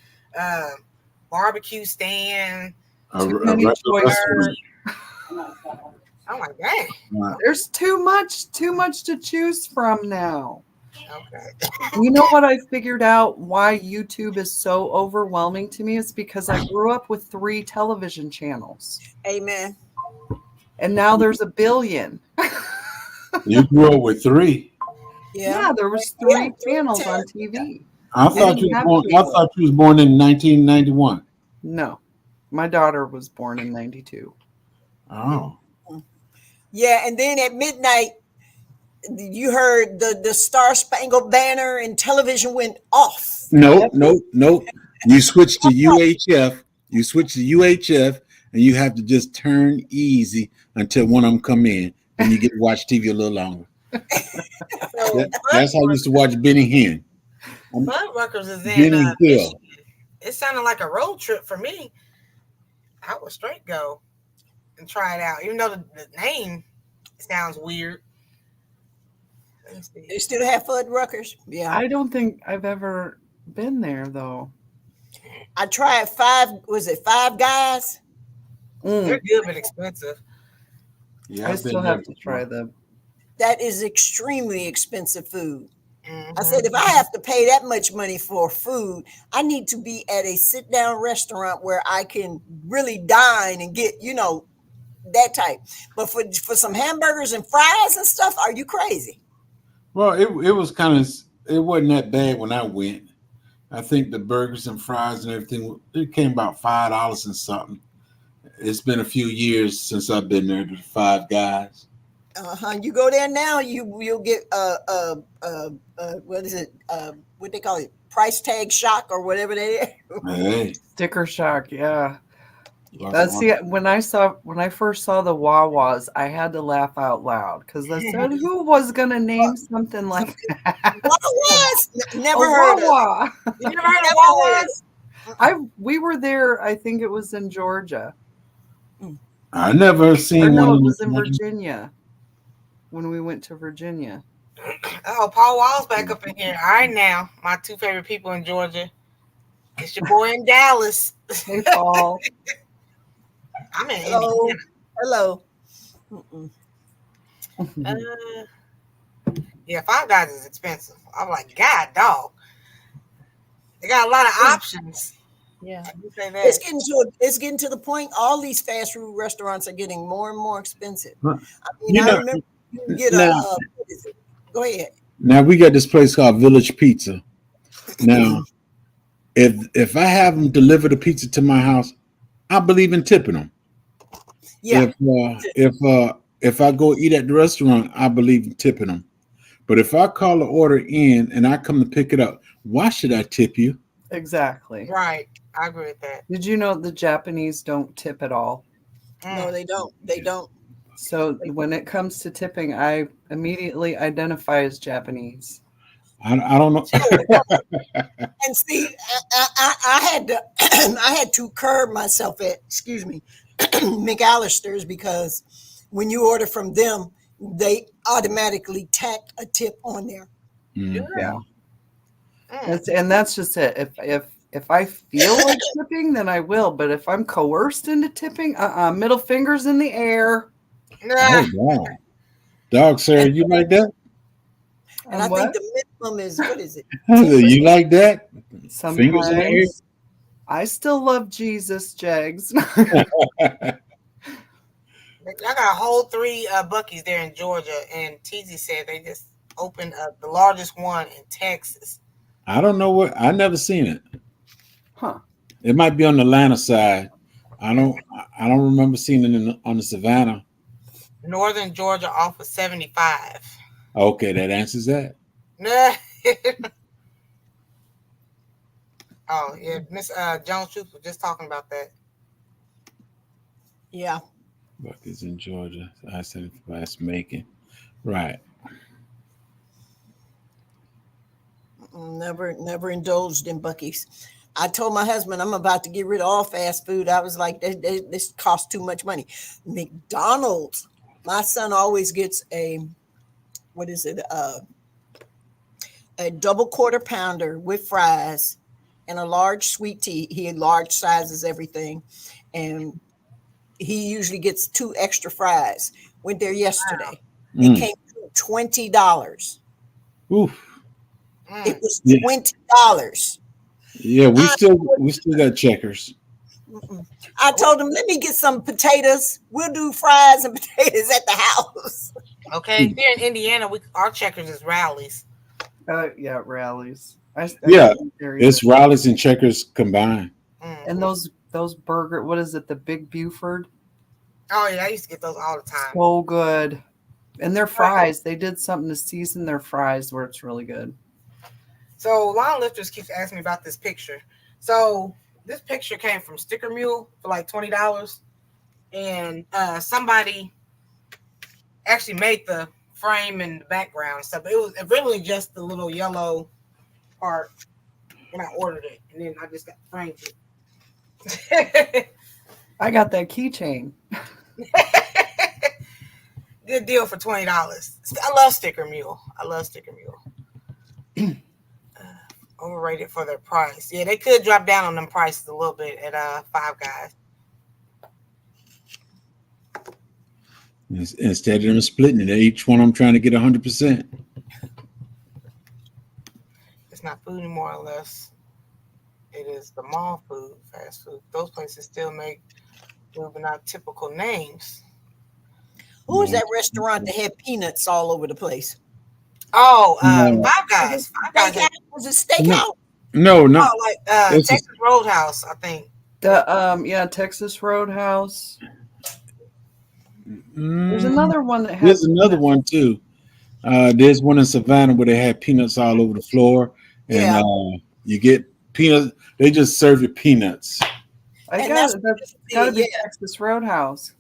barbecue stand. Too many choices. I'm like, dang. There's too much to choose from now. Okay. You know what I figured out why YouTube is so overwhelming to me is because I grew up with 3 television channels. Amen. And now there's a billion. You grew up with 3. Yeah, there was 3 channels on TV. I thought you was born in 1991. No. My daughter was born in 92. Oh. Yeah, and then at midnight, you heard the Star Spangled Banner and television went off. No. You switch to UHF. You switch to UHF, and you have to just turn easy until one of them come in, and you get to watch TV a little longer. That's how I used to watch Benny Hinn. Fuddruckers is in Michigan. It sounded like a road trip for me. I would straight go and try it out, even though the name sounds weird. They still have Fuddruckers. Yeah. I don't think I've ever been there though. I tried 5 Guys? They're good but expensive. Yeah, I still have to try them. That is extremely expensive food. Mm-hmm. I said, if I have to pay that much money for food, I need to be at a sit-down restaurant where I can really dine and get, that type. But for some hamburgers and fries and stuff, are you crazy? Well, it was it wasn't that bad when I went. I think the burgers and fries and everything, it came about $5 and something. It's been a few years since I've been there to the 5 Guys. You go there now, you'll get what is it? What they call it? Price tag shock or whatever they are. Hey. Sticker shock, yeah. See, when I first saw the Wawas, I had to laugh out loud because I said, "Who was gonna name something like that?" Wawas? Never heard Wawa. You never heard of Wawas? We were there. I think it was in Georgia. I never seen No, one. it was in Virginia. When we went to Virginia. Oh, Paul Wall's back up in here. All right, now my 2 favorite people in Georgia. It's your boy in Dallas. Hey, Paul. I'm in Hello. Indiana. Yeah, 5 Guys is expensive. I'm like, God, dog. They got a lot of options. Yeah, say that. It's getting to the point. All these fast food restaurants are getting more and more expensive. I mean, I remember you can get what is it? Go ahead. Now we got this place called Village Pizza. Now, if I have them deliver the pizza to my house, I believe in tipping them. Yeah. If I go eat at the restaurant, I believe in tipping them. But if I call an order in and I come to pick it up, why should I tip you? Exactly. Right. I agree with that. Did you know the Japanese don't tip at all? No, they don't. They don't. So when it comes to tipping, I immediately identify as Japanese. I don't know. And see, I had to curb myself at McAllister's because when you order from them, they automatically tack a tip on there. Yeah. And that's just it. If I feel like tipping, then I will. But if I'm coerced into tipping, middle fingers in the air. Oh wow. Dog, Sarah, you like that? And I think the minimum is, what is it? You like that? Fingers in the air? Sometimes. I still love Jesus, Jags. I got a whole 3 Buc-ee's there in Georgia, and TZ said they just opened up the largest one in Texas. I don't know what. I never seen it. Huh. It might be on the Atlanta side. I don't remember seeing it on the Savannah. Northern Georgia off of 75. Okay, that answers that. Oh yeah, Miss Jones Truth was just talking about that. Yeah. Buc-ee's in Georgia. I-75 Macon. Right. Never indulged in Buc-ee's. I told my husband I'm about to get rid of all fast food. I was like, this costs too much money. McDonald's. My son always gets a double quarter pounder with fries and a large sweet tea. He large sizes everything, and he usually gets 2 extra fries. Went there yesterday. It came to $20. Oof. It was $20. Yeah, we still got Checkers. I told him, let me get some potatoes. We'll do fries and potatoes at the house. Okay, here in Indiana, our Checkers is Rallies. Yeah, Rallies. It's Rallies and Checkers combined. And those burger, what is it? The Big Buford. Oh yeah, I used to get those all the time. So good. And their fries, they did something to season their fries where it's really good. So Lawn Lifters keeps asking me about this picture. So this picture came from Sticker Mule for like $20, and somebody actually made the frame and the background and stuff. But it was originally just the little yellow part when I ordered it, and then I just got framed it. I got that keychain. Good deal for $20. I love Sticker Mule. Overrated for their price. Yeah, they could drop down on them prices a little bit at Five Guys. Instead of them splitting it, each one I'm trying to get 100%. It's not food anymore unless it is the mall food, fast food. Those places still make food, but not typical names. Who was that restaurant that had peanuts all over the place? Oh, Five Guys. Five Guys was a steakhouse. No, not like Texas Roadhouse, I think. Texas Roadhouse. There's another one that has. There's another one too. There's one in Savannah where they had peanuts all over the floor, and you get peanuts. They just serve you peanuts. That's got to be Texas Roadhouse.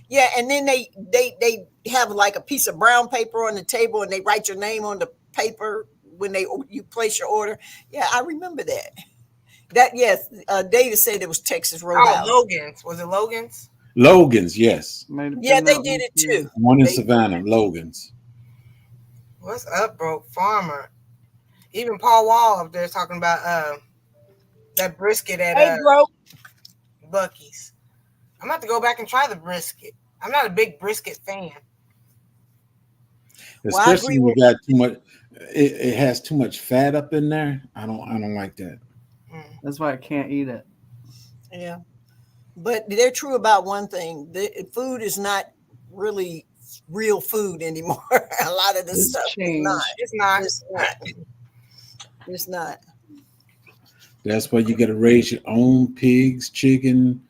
Yeah, and then they have like a piece of brown paper on the table, and they write your name on the paper when you place your order. Yeah, I remember that. David said it was Texas Roadhouse. Oh, Logan's. Was it Logan's? Logan's, yes. Yeah, they did it too. One in Savannah, Logan's. What's up, broke farmer? Even Paul Wall up there talking about that brisket at Buc-ee's. I'm about to go back and try the brisket. I'm not a big brisket fan. Especially when you got too much. It has too much fat up in there. I don't like that. That's why I can't eat it. Yeah, but they're true about one thing: the food is not really real food anymore. A lot of this stuff is not. It's not. That's why you got to raise your own pigs, chicken,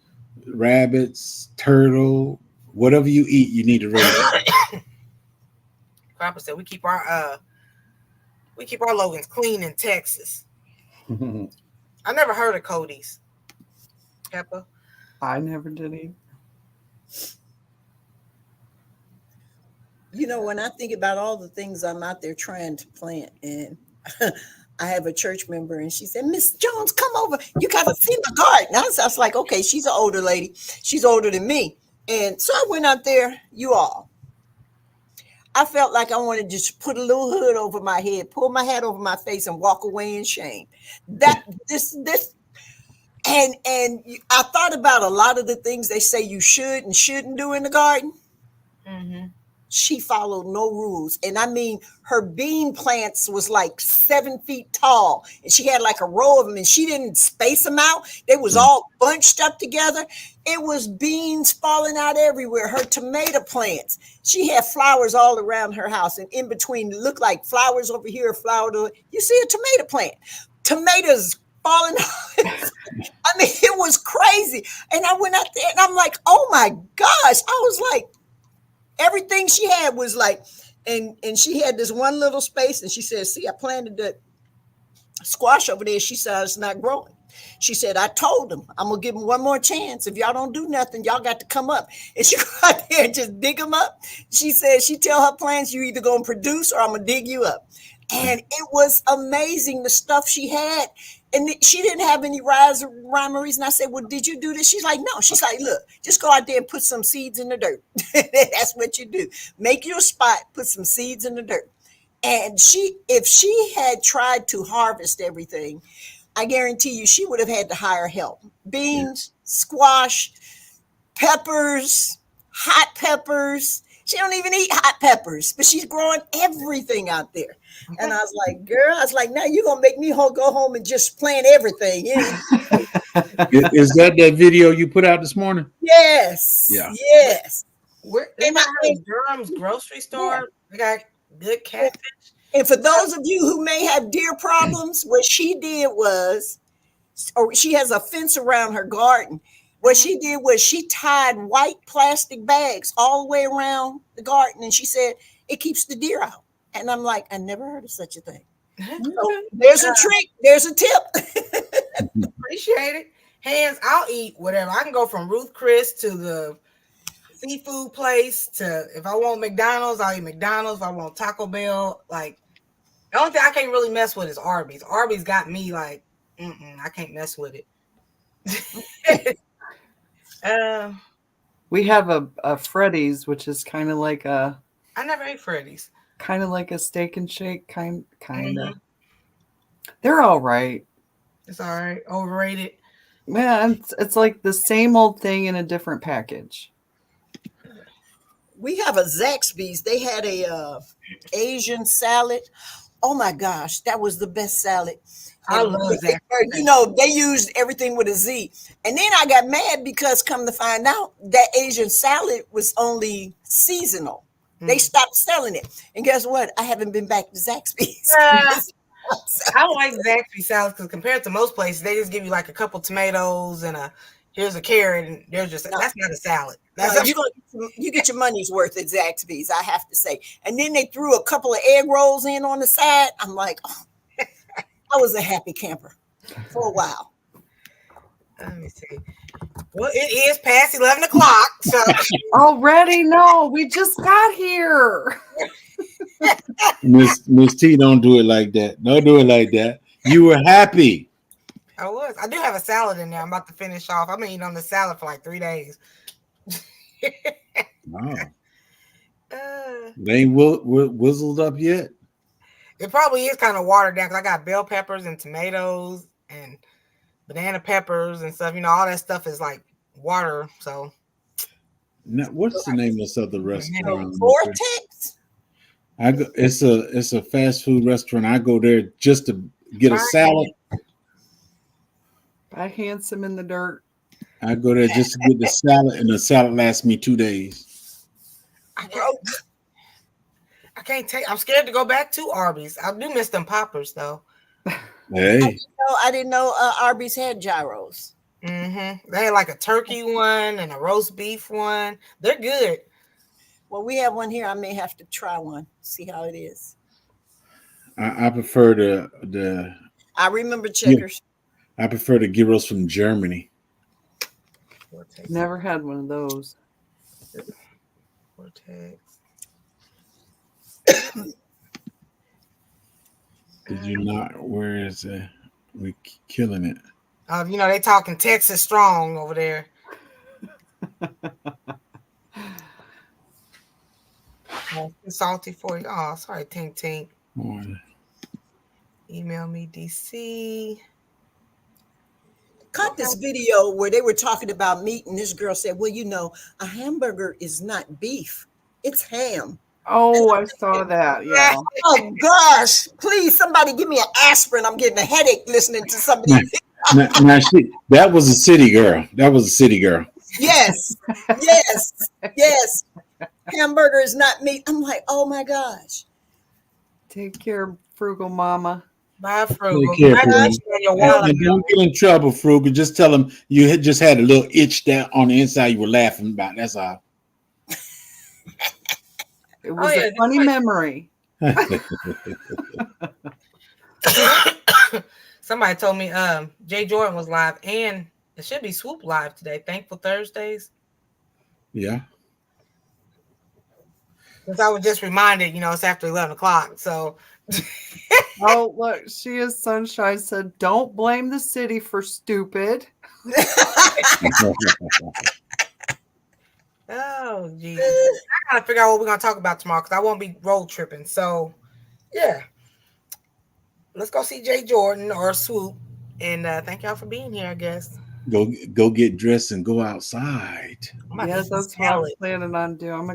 rabbits, turtle, whatever you eat, you need to raise it. Papa said we keep our Logans clean in Texas. I never heard of Cody's. Peppa. I never did either. You know, when I think about all the things I'm out there trying to plant, and I have a church member, and she said, Miss Jones, come over. You got to see my garden. I was like, okay, she's an older lady. She's older than me. And so I went out there, I felt like I wanted to just put a little hood over my head, pull my hat over my face, and walk away in shame. This And I thought about a lot of the things they say you should and shouldn't do in the garden. Mm-hmm. She followed no rules. And I mean, her bean plants was like 7 feet tall. And she had like a row of them, and she didn't space them out. They was all bunched up together. It was beans falling out everywhere. Her tomato plants. She had flowers all around her house. And in between, it looked like flowers over here, flower over. You see a tomato plant. Tomatoes falling out. I mean, it was crazy. And I went out there and I'm like, oh my gosh. I was like, everything she had was like, and she had this one little space, and she said, see, I planted that squash over there. She said, it's not growing. She said, I told them I'm gonna give them one more chance. If y'all don't do nothing, y'all got to come up. And she go out there and just dig them up. She said, she tell her plants, you either gonna produce or I'm gonna dig you up. And it was amazing, the stuff she had. And she didn't have any rhyme or reason. I said, well, did you do this? She's like, no. She's like, look, just go out there and put some seeds in the dirt. That's what you do. Make your spot, put some seeds in the dirt. And if she had tried to harvest everything, I guarantee you she would have had to hire help. Beans, squash, peppers, hot peppers. She don't even eat hot peppers, but she's growing everything out there. And I was like, girl, now you're going to make me go home and just plant everything. Is that video you put out this morning? Yes. Yeah. Yes. And I heard Durham's grocery store. They got good catfish. And for those of you who may have deer problems, what she did was, or she has a fence around her garden. What she did was she tied white plastic bags all the way around the garden, and she said it keeps the deer out. And I'm like, I never heard of such a thing. So there's a trick. There's a tip. Appreciate it. Hands, I'll eat whatever. I can go from Ruth Chris to the seafood place to, if I want McDonald's, I'll eat McDonald's. If I want Taco Bell, like, the only thing I can't really mess with is Arby's. Arby's got me like, I can't mess with it. We have a Freddy's, which is kind of like a. I never ate Freddy's. Kind of like a steak and shake, kind of. Mm-hmm. They're all right. It's all right. Overrated. Man, it's like the same old thing in a different package. We have a Zaxby's. They had a Asian salad. Oh my gosh, that was the best salad. I love that. You know, they used everything with a Z. And then I got mad because come to find out that Asian salad was only seasonal. They stopped selling it. And guess what? I haven't been back to Zaxby's. I like Zaxby's salads because compared to most places, they just give you like a couple tomatoes and here's a carrot, and they're just that's not a salad. You get your money's worth at Zaxby's, I have to say. And then they threw a couple of egg rolls in on the side. I'm like, oh, I was a happy camper for a while. Let me see. Well, it is past 11 o'clock. So already? No, we just got here. Miss T, don't do it like that. Don't do it like that. You were happy. I was. I do have a salad in there. I'm about to finish off. I've been eating on the salad for like 3 days. Wow. They ain't whizzled up yet. It probably is kind of watered down because I got bell peppers and tomatoes and banana peppers and stuff. You know, all that stuff is like water. So, now, what's the name of this other restaurant? Vortex. It's a fast food restaurant. I go there just to get a salad. Buy Handsome in the dirt. I go there just to get the salad, and the salad lasts me 2 days. I can't take. I'm scared to go back to Arby's. I do miss them poppers though. Hey, I didn't know Arby's had gyros. Mm-hmm. They had like a turkey one and a roast beef one. They're good. Well, we have one here. I may have to try one, see how it is. I prefer the. I remember Checkers. I prefer the gyros from Germany. Never had one of those. Vortex. Did you not? Where is it? We killing it. You know, they talking Texas strong over there. Salty for you. Oh, sorry, Tink Tink. Oh. Email me, DC. caught this video where they were talking about meat, and this girl said, well, you know, a hamburger is not beef, it's ham. Oh, I saw that. Yeah. Oh gosh, please somebody give me an aspirin. I'm getting a headache listening to somebody. Now, that was a city girl. That was a city girl. Yes. Hamburger is not meat. I'm like, oh my gosh. Take care, frugal mama. Bye, Frugal. Take care, Congratulations on your wallet. And don't get in trouble, Frugal. Just tell them you had just had a little itch down on the inside you were laughing about. That's all. It was a funny memory. Somebody told me Jay Jordan was live, and it should be Swoop live today. Thankful Thursdays. Yeah. Because I was just reminded, you know, it's after 11 o'clock. So. Oh, look, she is Sunshine said, don't blame the city for stupid. Oh, geez. I gotta figure out what we're gonna talk about tomorrow because I won't be road tripping. So, yeah, let's go see Jay Jordan or Swoop, and thank y'all for being here. I guess Go get dressed and go outside. Yeah, that's what I'm planning on doing. I'm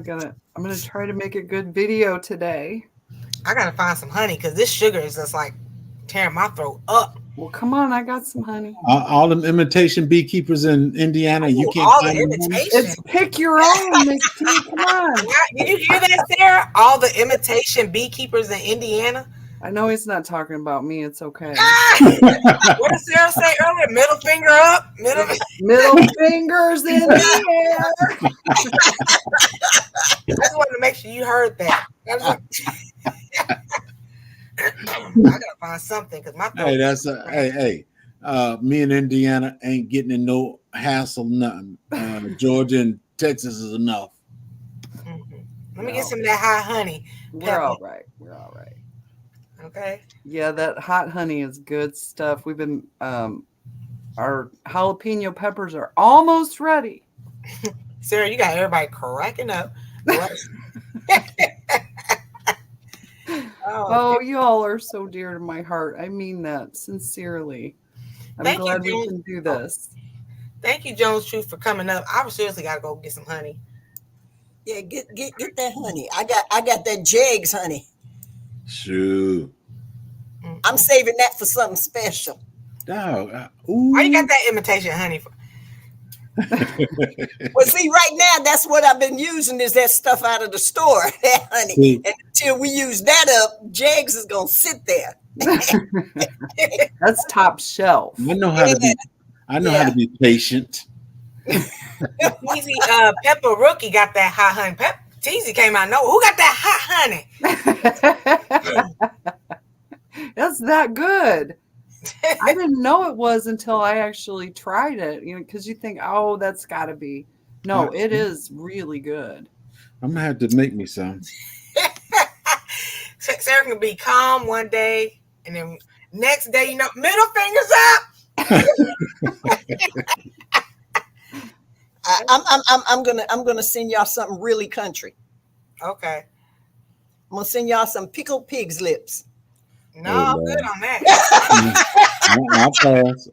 gonna try to make a good video today. I gotta find some honey because this sugar is just like tearing my throat up. Well, come on, I got some honey. All them imitation beekeepers in Indiana, you can't all find the them. imitation. It's pick your own, Miss T. Come on. Did you hear that, Sarah? All the imitation beekeepers in Indiana. I know he's not talking about me. It's okay. What did Sarah say earlier? Middle finger up. Middle fingers in the air. I just wanted to make sure you heard that. I gotta find something because my throat. Hey, that's me and Indiana ain't getting in no hassle, nothing. Georgia and Texas is enough. Mm-hmm. Let me get some of that hot honey. We're all right. Okay. Yeah, that hot honey is good stuff. We've been our jalapeno peppers are almost ready. Sarah, you got everybody cracking up. Oh, you all are so dear to my heart. I mean that sincerely. I'm glad we can do this. Thank you, Jones Truth, for coming up. I seriously got to go get some honey. Yeah, get that honey. I got that Jags honey. Shoot. I'm saving that for something special. Why you got that imitation honey for? Well, see, right now that's what I've been using is that stuff out of the store, that honey. See? And until we use that up, Jags is gonna sit there. That's top shelf. I know how to be patient. Easy, Pepper Rookie got that hot honey. Teasy came out. No, who got that hot honey? That's that good. I didn't know it was until I actually tried it. You know, because you think, oh, that's got to be. No, it is really good. I'm gonna have to make me some. Sarah can be calm one day, and then next day, middle fingers up. I'm gonna send y'all something really country. Okay. I'm gonna send y'all some pickled pig's lips. No, I'm good on that.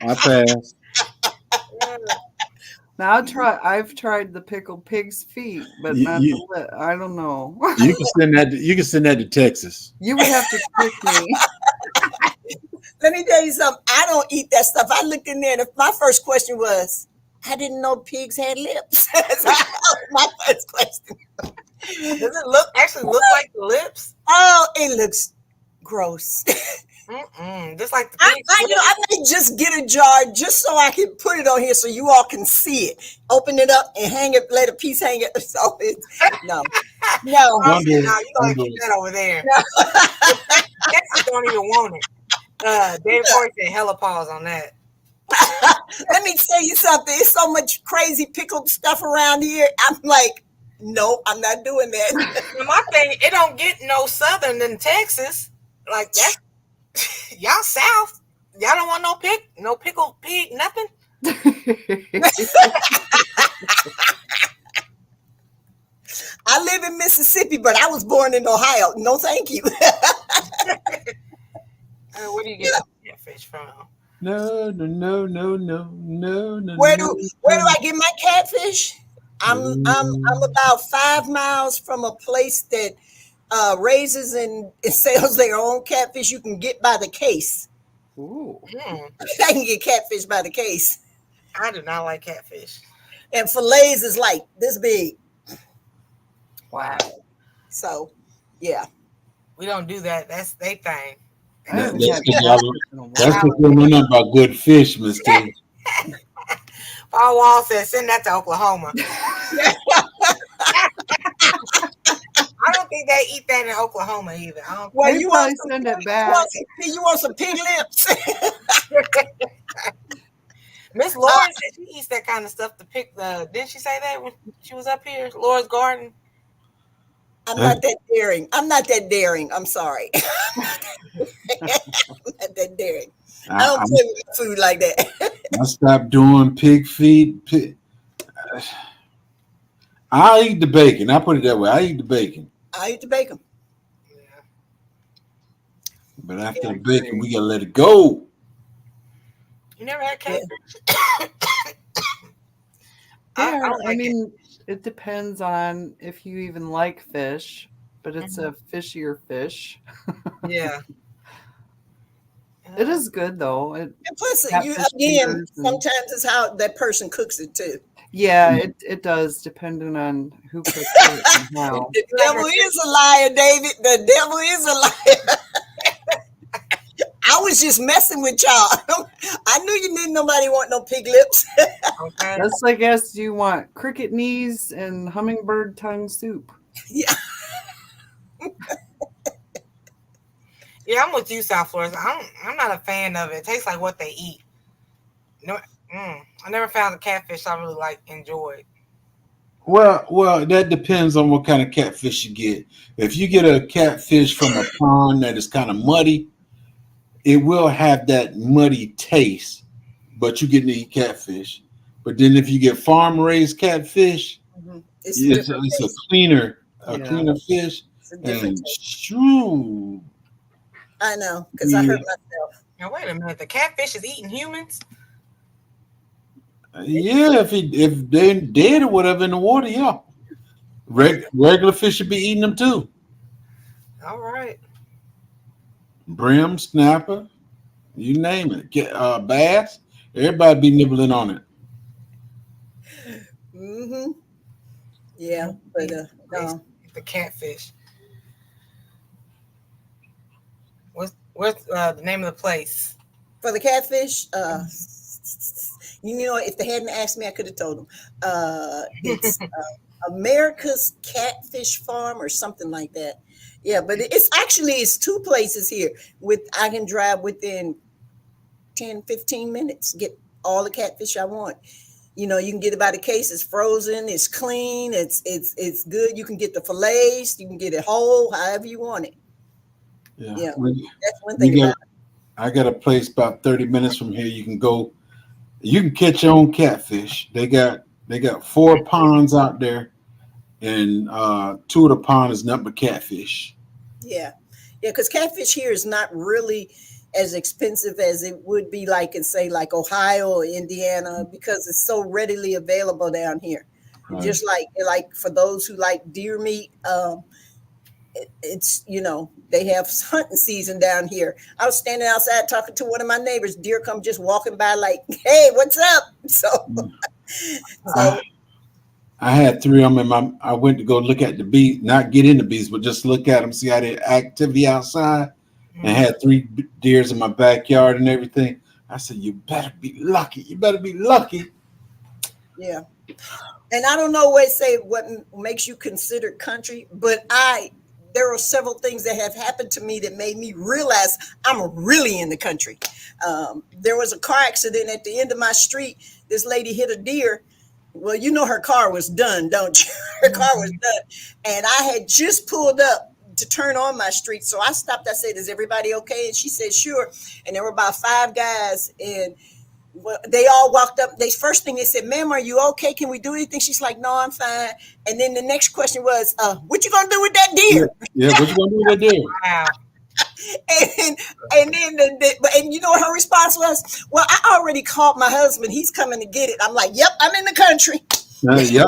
I'll pass. Now I've tried the pickled pig's feet, but not the lip. I don't know. You can send that to Texas. You would have to trick me. Let me tell you something. I don't eat that stuff. I looked in there, and my first question was, I didn't know pigs had lips. My first question. Does it actually look like the lips? Oh, it looks gross. Just like the I may just get a jar just so I can put it on here so you all can see it. Open it up and hang it, let a piece hang it. So it's no. You're gonna keep that over there. No. Texas don't even want it. David Forey said hella pause on that. Let me tell you something. It's so much crazy pickled stuff around here. I'm like, no, I'm not doing that. My thing, it don't get no southern than Texas. Like that, y'all south. Y'all don't want no pickled pig, nothing. I live in Mississippi, but I was born in Ohio. No, thank you. Where do you get that fish from? No, no, no, no, no, no, no, Where no. do I get my catfish? I'm Mm. about 5 miles from a place that raises and sells their own catfish. You can get by the case. Ooh. I can get catfish by the case, I do not like catfish. and fillets is like this big. Wow. So, yeah. We don't do that. That's their thing. I haven't That's had because catfish in a that's while. because you don't know nothing about good fish, Miss T. Paul Wall says send that to Oklahoma. I don't think they eat that in Oklahoma either. I don't Well, They you probably want some, send it you back. want some, you want some pig lips? Miss Lauren said she eats that kind of stuff to pick the. Didn't she say that when she was up here? Laura's garden. I'm not that daring. I'm not that daring. I'm sorry. I'm not that daring. I don't I, play with food like that. I stopped doing pig feet. I eat the bacon. I put it that way. I eat the bacon. I eat the bacon. Yeah. But after the bacon, we gotta let it go. You never had catfish? Yeah, don't I like mean, it depends on if you even like fish, but it's a fishier fish. it. Yeah. It is good though. And plus, Catfish again, fingers and- sometimes it's how that person cooks it too. Yeah, it does, depending on who cooks it and how. The devil is a liar, David. The devil is a liar. I was just messing with y'all. I knew you didn't nobody want no pig lips. Okay. That's like us. You want cricket knees and hummingbird tongue soup. Yeah. Yeah, I'm with you, South Florida. I'm not a fan of it. It tastes like what they eat. No, I never found a catfish I really enjoyed. Well, that depends on what kind of catfish you get. If you get a catfish from a pond that is kind of muddy, it will have that muddy taste, but you get to eat catfish. But then if you get farm raised catfish, it's a cleaner fish. It's a different And taste. shoo, I know, because I hurt myself. Now wait a minute. The catfish is eating humans? yeah, if they're dead or whatever in the water, yeah. Regular fish should be eating them too. All right. Brim, snapper, you name it. Bass, everybody be nibbling on it. Mm-hmm. Yeah, but no. The catfish. What's the name of the place? For the catfish, if they hadn't asked me, I could have told them. It's America's Catfish Farm or something like that. Yeah, but it's 2 places here. I can drive within 10, 15 minutes, get all the catfish I want. You can get it by the case. It's frozen. It's clean. It's good. You can get the fillets. You can get it whole, however you want it. Yeah, that's one thing about it. I got a place about 30 minutes from here. You can go. You can catch your own catfish. They got 4 ponds out there, and 2 of the ponds is nothing but catfish. Yeah, because catfish here is not really as expensive as it would be like in say like Ohio or Indiana, because it's so readily available down here. Right. Just like for those who like deer meat, it's they have hunting season down here. I was standing outside talking to one of my neighbors. Deer come just walking by like, hey, what's up? So I had 3 of them. I went to go look at the bees, not get in the bees, but just look at them, see how their activity outside. And had 3 deers in my backyard and everything. I said, you better be lucky. You better be lucky. Yeah. And I don't know what makes you consider country, but there are several things that have happened to me that made me realize I'm really in the country. There was a car accident at the end of my street. This lady hit a deer. Well, her car was done, don't you? Her car was done. And I had just pulled up to turn on my street. So I stopped. I said, is everybody okay? And she said, sure. And there were about 5 guys, and they all walked up. First thing they said, ma'am, are you okay? Can we do anything? She's like, no, I'm fine. And then the next question was, what you gonna do with that deer? Yeah, what you gonna do with that deer? Wow. and then and you know what her response was? Well, I already called my husband. He's coming to get it. I'm like, yep, I'm in the country. Yep.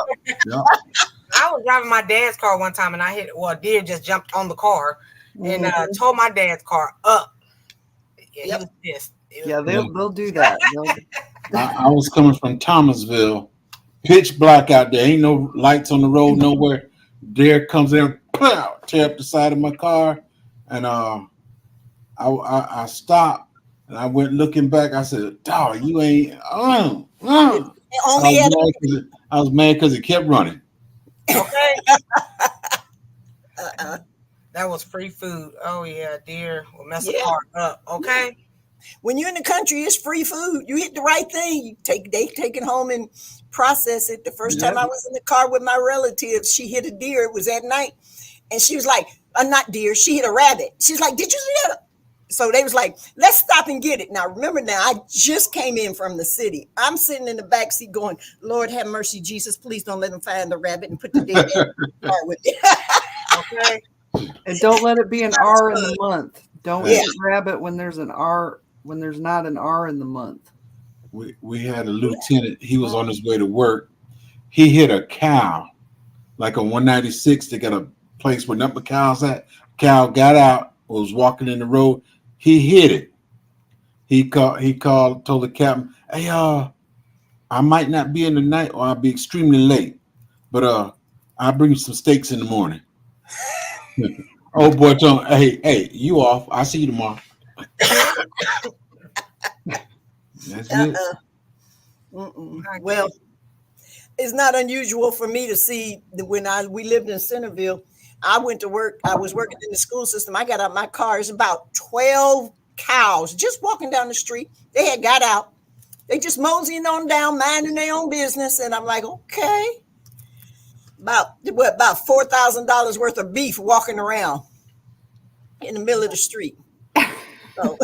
I was driving my dad's car one time and a deer just jumped on the car and tore my dad's car up. Yeah, he was pissed. They'll do that. I was coming from Thomasville, pitch black out there. Ain't no lights on the road nowhere. Deer comes in, pow, tear up the side of my car, and I stopped and I went looking back. I said, "Dog, you ain't." I was mad because it kept running. Okay. That was free food. Oh yeah, deer will mess a car up. Okay. When you're in the country, it's free food. You hit the right thing. They take it home and process it. The first time I was in the car with my relatives, she hit a deer. It was at night, and she was like, "Not deer." She hit a rabbit. She's like, "Did you see that?" So they was like, "Let's stop and get it." Now remember, I just came in from the city. I'm sitting in the back seat going, "Lord have mercy, Jesus, please don't let them find the rabbit and put the deer in the car with it." Okay. And don't let it be an R in the month. Don't eat rabbit when there's an R. When there's not an R in the month. We had a lieutenant. He was on his way to work. He hit a cow, like on 196. They got a place where number cows at. Cow got out, was walking in the road. He hit it. He called, told the captain, "Hey, I might not be in the night, or I'll be extremely late, but I'll bring you some steaks in the morning." Oh boy, told him, "Hey, you off? I'll see you tomorrow." That's it. Well, it's not unusual for me to see when we lived in Centerville. I went to work. I was working in the school system. I got out my car. It's about 12 cows just walking down the street. They had got out. They just moseying on down, minding their own business. And I'm like, okay. About $4,000 worth of beef walking around in the middle of the street. So,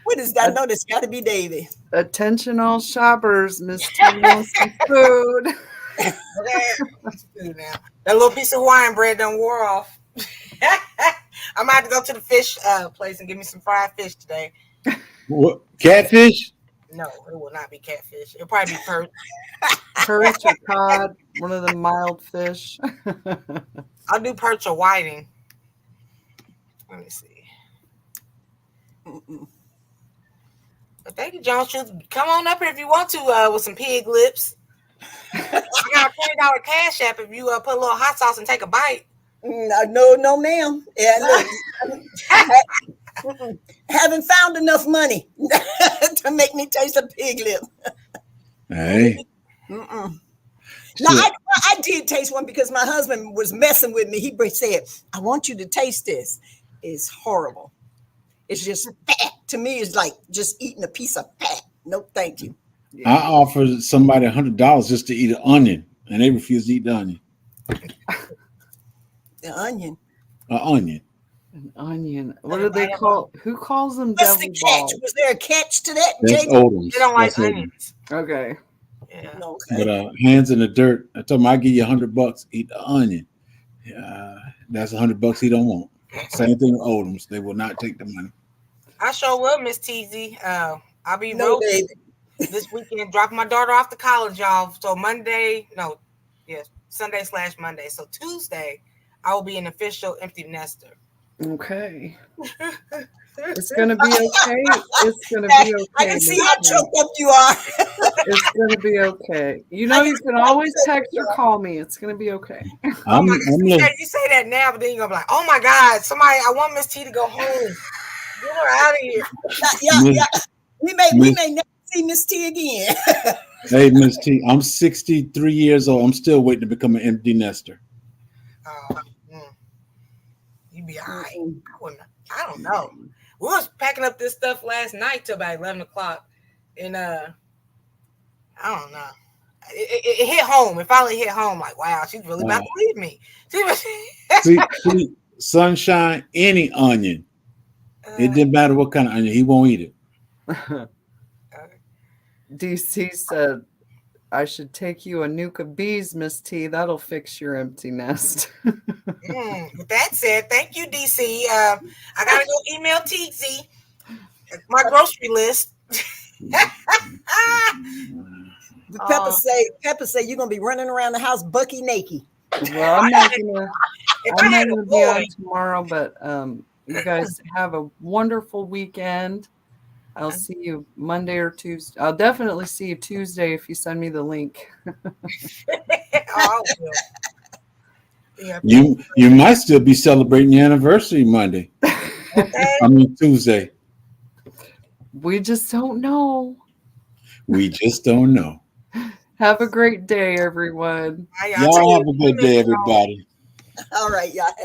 what is that? I know that's got to be Davy. Attention all shoppers, Miss T wants some food. Food now. That little piece of Hawaiian bread done wore off. I might have to go to the fish place and give me some fried fish today. What, catfish? No, it will not be catfish. It'll probably be perch. Perch or cod, one of the mild fish. I'll do perch or whiting. Let me see. But thank you, John Schultz. Come on up here if you want to with some pig lips. I got a $20 cash app if you put a little hot sauce and take a bite. No, ma'am. Yeah, look, haven't found enough money to make me taste a pig lip. Hey. No, I did taste one because my husband was messing with me. He said, "I want you to taste this." It's horrible. It's just fat. To me, it's like just eating a piece of fat. No, thank you. I offered somebody $100 just to eat an onion, and they refused to eat the onion. The onion. An onion. An onion. What do they call? Who calls them? What's the catch? Was there a catch to that? That's Odoms. They don't like onions. Okay. Yeah. Okay. But hands in the dirt. I told him I give you $100, eat the onion. That's $100 he don't want. Same thing with Odoms. They will not take the money. I sure will, Miss TZ. I'll be rolling this weekend, dropping my daughter off to college, y'all. So Sunday/Monday. So Tuesday, I will be an official empty nester. Okay. It's gonna be okay. It's gonna be okay. I can see how choked up you are. It's gonna be okay. You know you can always text or call me. It's gonna be okay. You say that now, but then you're gonna be like, "Oh my God, I want Miss T to go home. Get her out of here." Yeah. We may never see Miss T again. Hey, Miss T, I'm 63 years old. I'm still waiting to become an empty nester. You be all right. I don't know. We was packing up this stuff last night till about 11 o'clock. And I don't know. It hit home. It finally hit home. Like, wow, she's really about to leave me. See, Sunshine, any onion. It didn't matter what kind of onion. He won't eat it. DC said, I should take you a nuke of bees, Miss T. That'll fix your empty nest. With that said, thank you, DC. I gotta go email TZ my grocery list. Pepper say you're gonna be running around the house bucky naked. Well, I'm not gonna be on boy. tomorrow, but you guys have a wonderful weekend. I'll see you Monday or Tuesday. I'll definitely see you Tuesday if you send me the link. Oh, yeah. You might still be celebrating your anniversary Monday. Okay. I mean Tuesday. We just don't know. We just don't know. Have a great day, everyone. Y'all have a good day, everybody. All right, y'all have